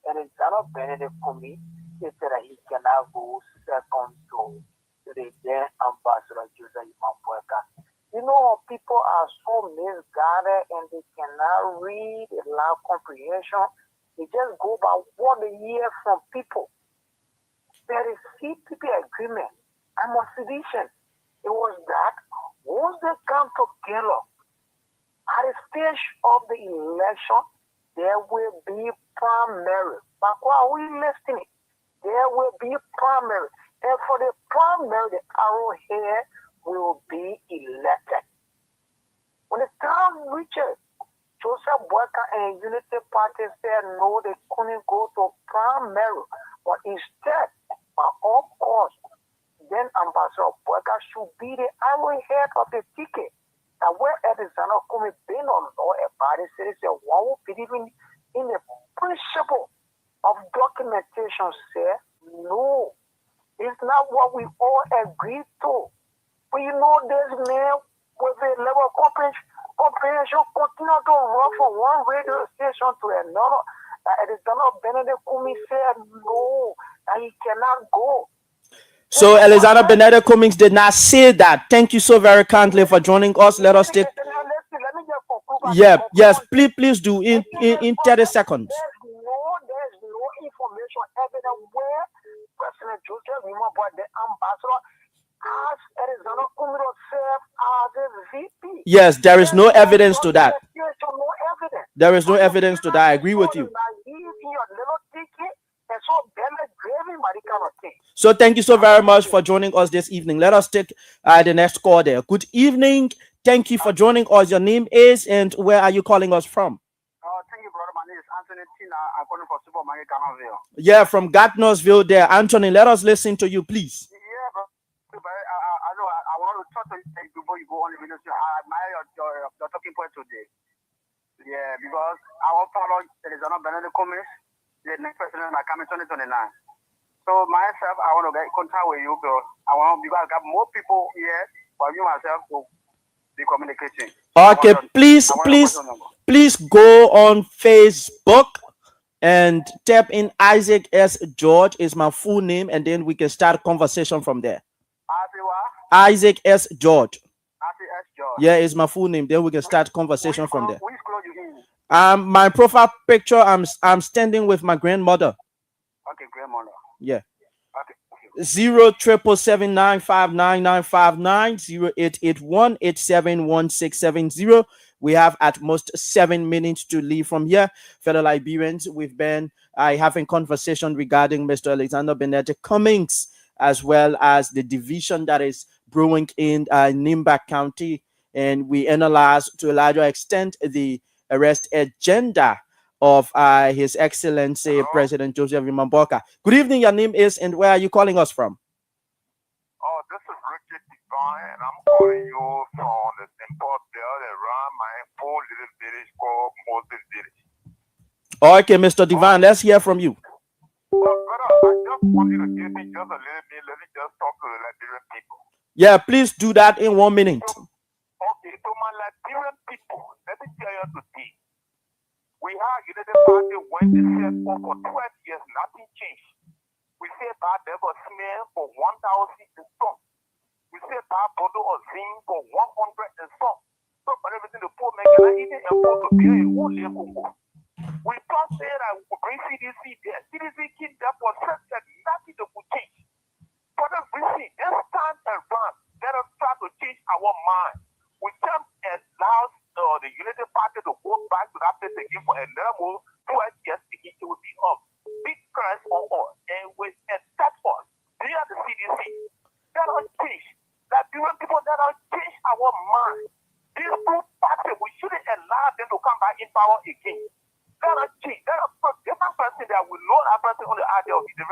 and it's not Benedict for me, indicated that he cannot go second to the then Ambassador Joseph Imambueka. You know, people are so misguided and they cannot read a loud comprehension. They just go by what they hear from people. There is CPP agreement. I'm a physician. It was that once they come together, at the stage of the election, there will be primary. But while we listening, there will be primary. And for the primary, the arrowhead will be elected. When the time reaches, Joseph Boyka and Unity Party said no, they couldn't go to primary. But instead, by all costs, then Ambassador Boyka should be the arrowhead of the ticket. Now, where Alexander Kumi been on law about it, says one who believe in the principle of documentation, say no. It's not what we all agree to. But you know, this man with a level of comprehension continue to run from one radio station to another. Alexander Benedict Kumi said no, and he cannot go. So Alexander Benedict Cummings did not say that. Thank you so very kindly for joining us. Let us take. Let me just conclude. Yeah, yes, please do in 30 seconds. There's no information evidence where President Joseph Imambueka, the ambassador, as Arizona Kumiro served as a VP. Yes, there is no evidence to that. There is no evidence to that. I agree with you. So thank you so very much for joining us this evening. Let us take the next call there. Good evening. Thank you for joining us. Your name is and where are you calling us from? Thank you, brother. My name is Anthony Tina. I'm calling from Supermarket Canonville. Yeah, from Gardnersville there. Anthony, let us listen to you, please. Yeah, bro. I know I want to talk to you before you go on the video. I admire your talking point today. Yeah, because I want to follow Alexander Benedict Cummings, the next president that coming 2029. So myself, I want to get in contact with you, bro. Because I got more people here for you myself to be communicating. Okay, please go on Facebook and tap in Isaac S. George is my full name, and then we can start a conversation from there. Isaac S. George. Yeah, it's my full name. Then we can start conversation from there. My profile picture, I'm standing with my grandmother. Okay, grandmother. Yeah. Okay. 077959959 0881871670. We have at most 7 minutes to leave from here. Fellow Liberians, we've been having conversation regarding Mr. Alexander Benedict Cummings, as well as the division that is brewing in Nimba County, and we analyze to a larger extent the arrest agenda of His Excellency President Joseph Imambueka. Good evening. Your name is and where are you calling us from? Oh, this is Richard Divine, and I'm calling you from the simple belt around my full little village called Moses Village. Okay, Mr. Divine, let's hear from you. Well, brother, I just want you to give me just a little bit. Let me just talk to the Liberian people. Yeah, please do that in 1 minute. Okay, to my Liberian people, let me tell you today. We have United Party when they said for 12 years, nothing changed. We say that there was smell for 1,000 and some. We say that bottle of zinc for 100 and some. So, for everything the poor man can even afford to build a whole level. We don't say that we will bring CDC there. CDC keep that for that nothing to change. For the reason, this time around, let us try to change our mind. We can't allow the Unity Party to go back to that place again for another more 12 years again. It will be up. Big price on all. And with a task force, they are the CDC. Let us change. That different people, let us change our mind. These two parties, we shouldn't allow them to come back in power again. Let us change. Let us put different person that will know that person on the idea of the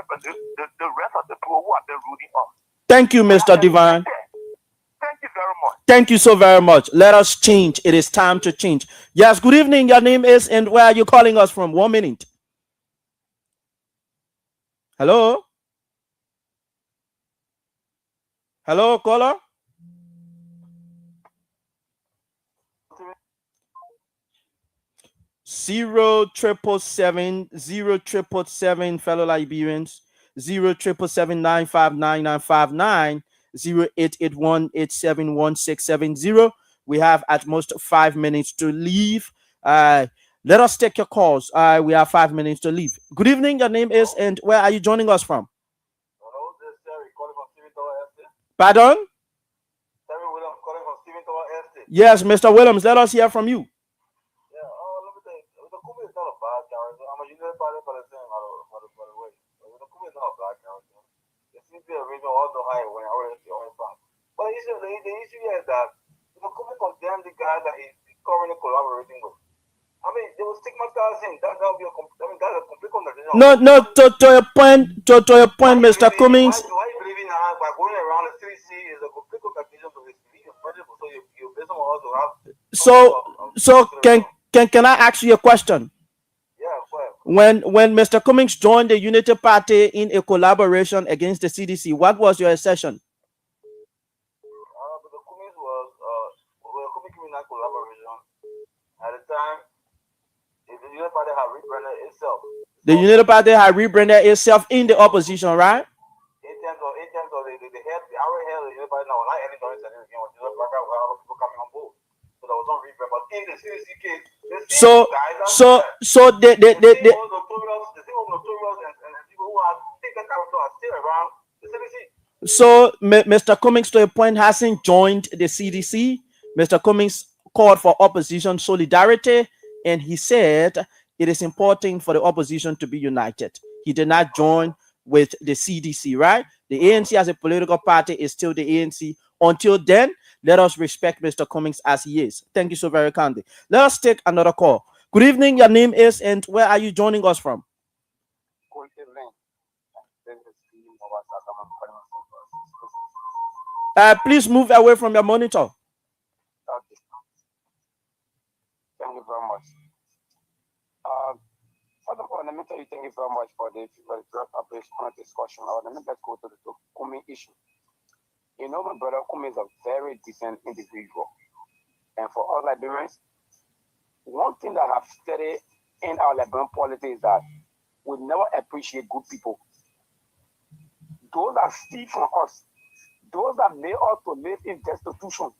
rest of the people who are there ruling us. Thank you, Mr. Divine. Thank you very much. Thank you so very much. Let us change. It is time to change. Yes, good evening. Your name is and where are you calling us from? 1 minute. Hello? Hello, caller? Zero triple seven, fellow Liberians. 0779599959, 0881871670. We have at most 5 minutes to leave. Let us take your calls. We have 5 minutes to leave. Good evening. Your name is and where are you joining us from? Hello, this is Terry calling from Steven Tower Estate. Pardon? Terry Williams calling from Steven Tower Estate. Yes, Mr. Williams. Let us hear from you. Yeah, let me tell you, the Kumi is not a bad character. I'm a United Party Palestinian, by the way. The Kumi is not a bad character. It seems to be a reason also high when I already see only back. But the issue here is that the Kumi condemned the guy that he's currently collaborating with. I mean, they will stigmatize him. That would be that's a complete contradiction. No, to your point, Mr. Cummings. Why you believing now by going around the CDC is a complete contradiction to his belief in principle. So you basically want to have. So can I ask you a question? Yeah, well. When Mr. Cummings joined the Unity Party in a collaboration against the CDC, what was your assertion? But the Cummings was Cummings criminal collaboration at the time. The Unity Party had rebranded itself. The Unity Party had rebranded itself in the opposition, right? In terms of the head, our head of the Unity Party now, not any noise again, was just people coming on board. So there was no rebrand. But in the CDC case, the so the thing was notorious and people who had taken character are still around the CDC. So Mr. Cummings, to a point, hasn't joined the CDC. Mr. Cummings called for opposition solidarity, and he said it is important for the opposition to be united. He did not join with the CDC, right? The ANC as a political party is still the ANC. Until then, let us respect Mr. Cummings as he is. Thank you so very kindly. Let us take another call. Good evening. Your name is and where are you joining us from? Good evening. Please move away from your monitor. Okay. Thank you very much. First of all, let me tell you thank you very much for the discussion. Let me go to the Kumi issue. You know, my brother Kumi is a very decent individual. And for all Liberians, one thing that I've studied in our Liberian politics is that we never appreciate good people. Those that steal from us, those that made us to live in destitution,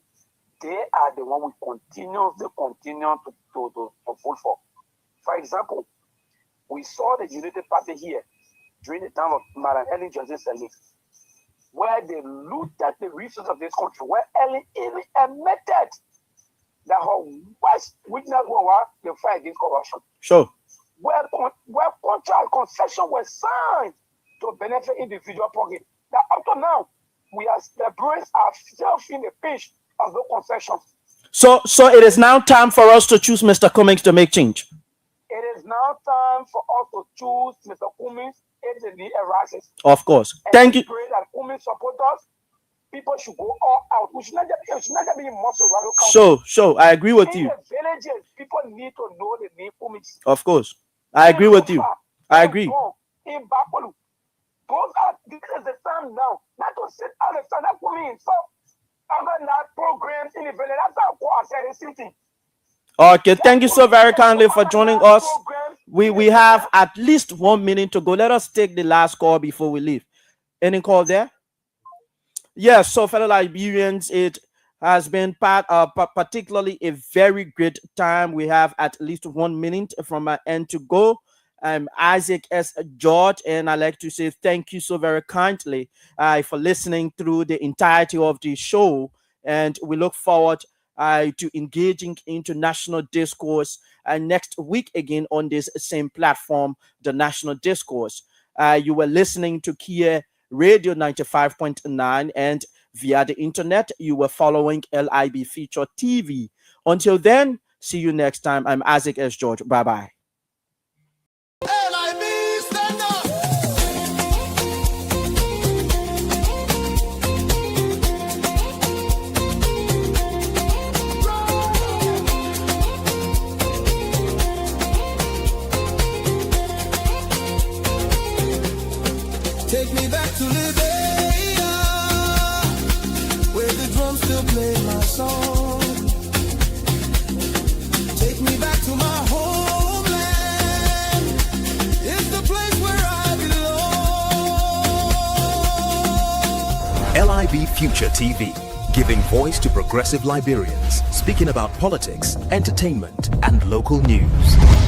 they are the one we continue to vote for. For example, we saw the Unity Party here during the time of Madam Ellen Johnson Sirleaf, where they looked at the resources of this country, where Ellen even admitted that her worst weakness was the fight against corruption. Sure. Where contract concessions were signed to benefit individual pockets. That up to now, the Brits are still feeling the pinch of the concessions. So it is now time for us to choose Mr. Cummings to make change. It is now time for us to choose Mr. Cummings if the need arises. Of course. And Thank you. Pray that Cummings support us. People should go all out. We should not be in muscle radical. Sure. I agree with you. In the villages, people need to know the name Cummings. Of course. I agree with you. I agree. In Bapolu, this is the time now. Not to sit out the time that Cummings. So, I'm not programs in the village. That's how I said the city. Okay, thank you so very kindly for joining us. We have at least 1 minute to go. Let us take the last call before we leave. Any call there? Yes, so fellow Liberians, it has been particularly a very great time. We have at least 1 minute from my end to go. I'm Isaac S. George, and I'd like to say thank you so very kindly for listening through the entirety of the show. And we look forward to engaging into national discourse next week again on this same platform, the National Discourse. You were listening to Kia Radio 95.9, and via the internet, you were following LIB Feature TV. Until then, see you next time. I'm Isaac S. George. Bye-bye. Take me back to Liberia, where the drums still play my song. Take me back to my homeland. LIB Future TV, giving voice to progressive Liberians, speaking about politics, entertainment, and local news.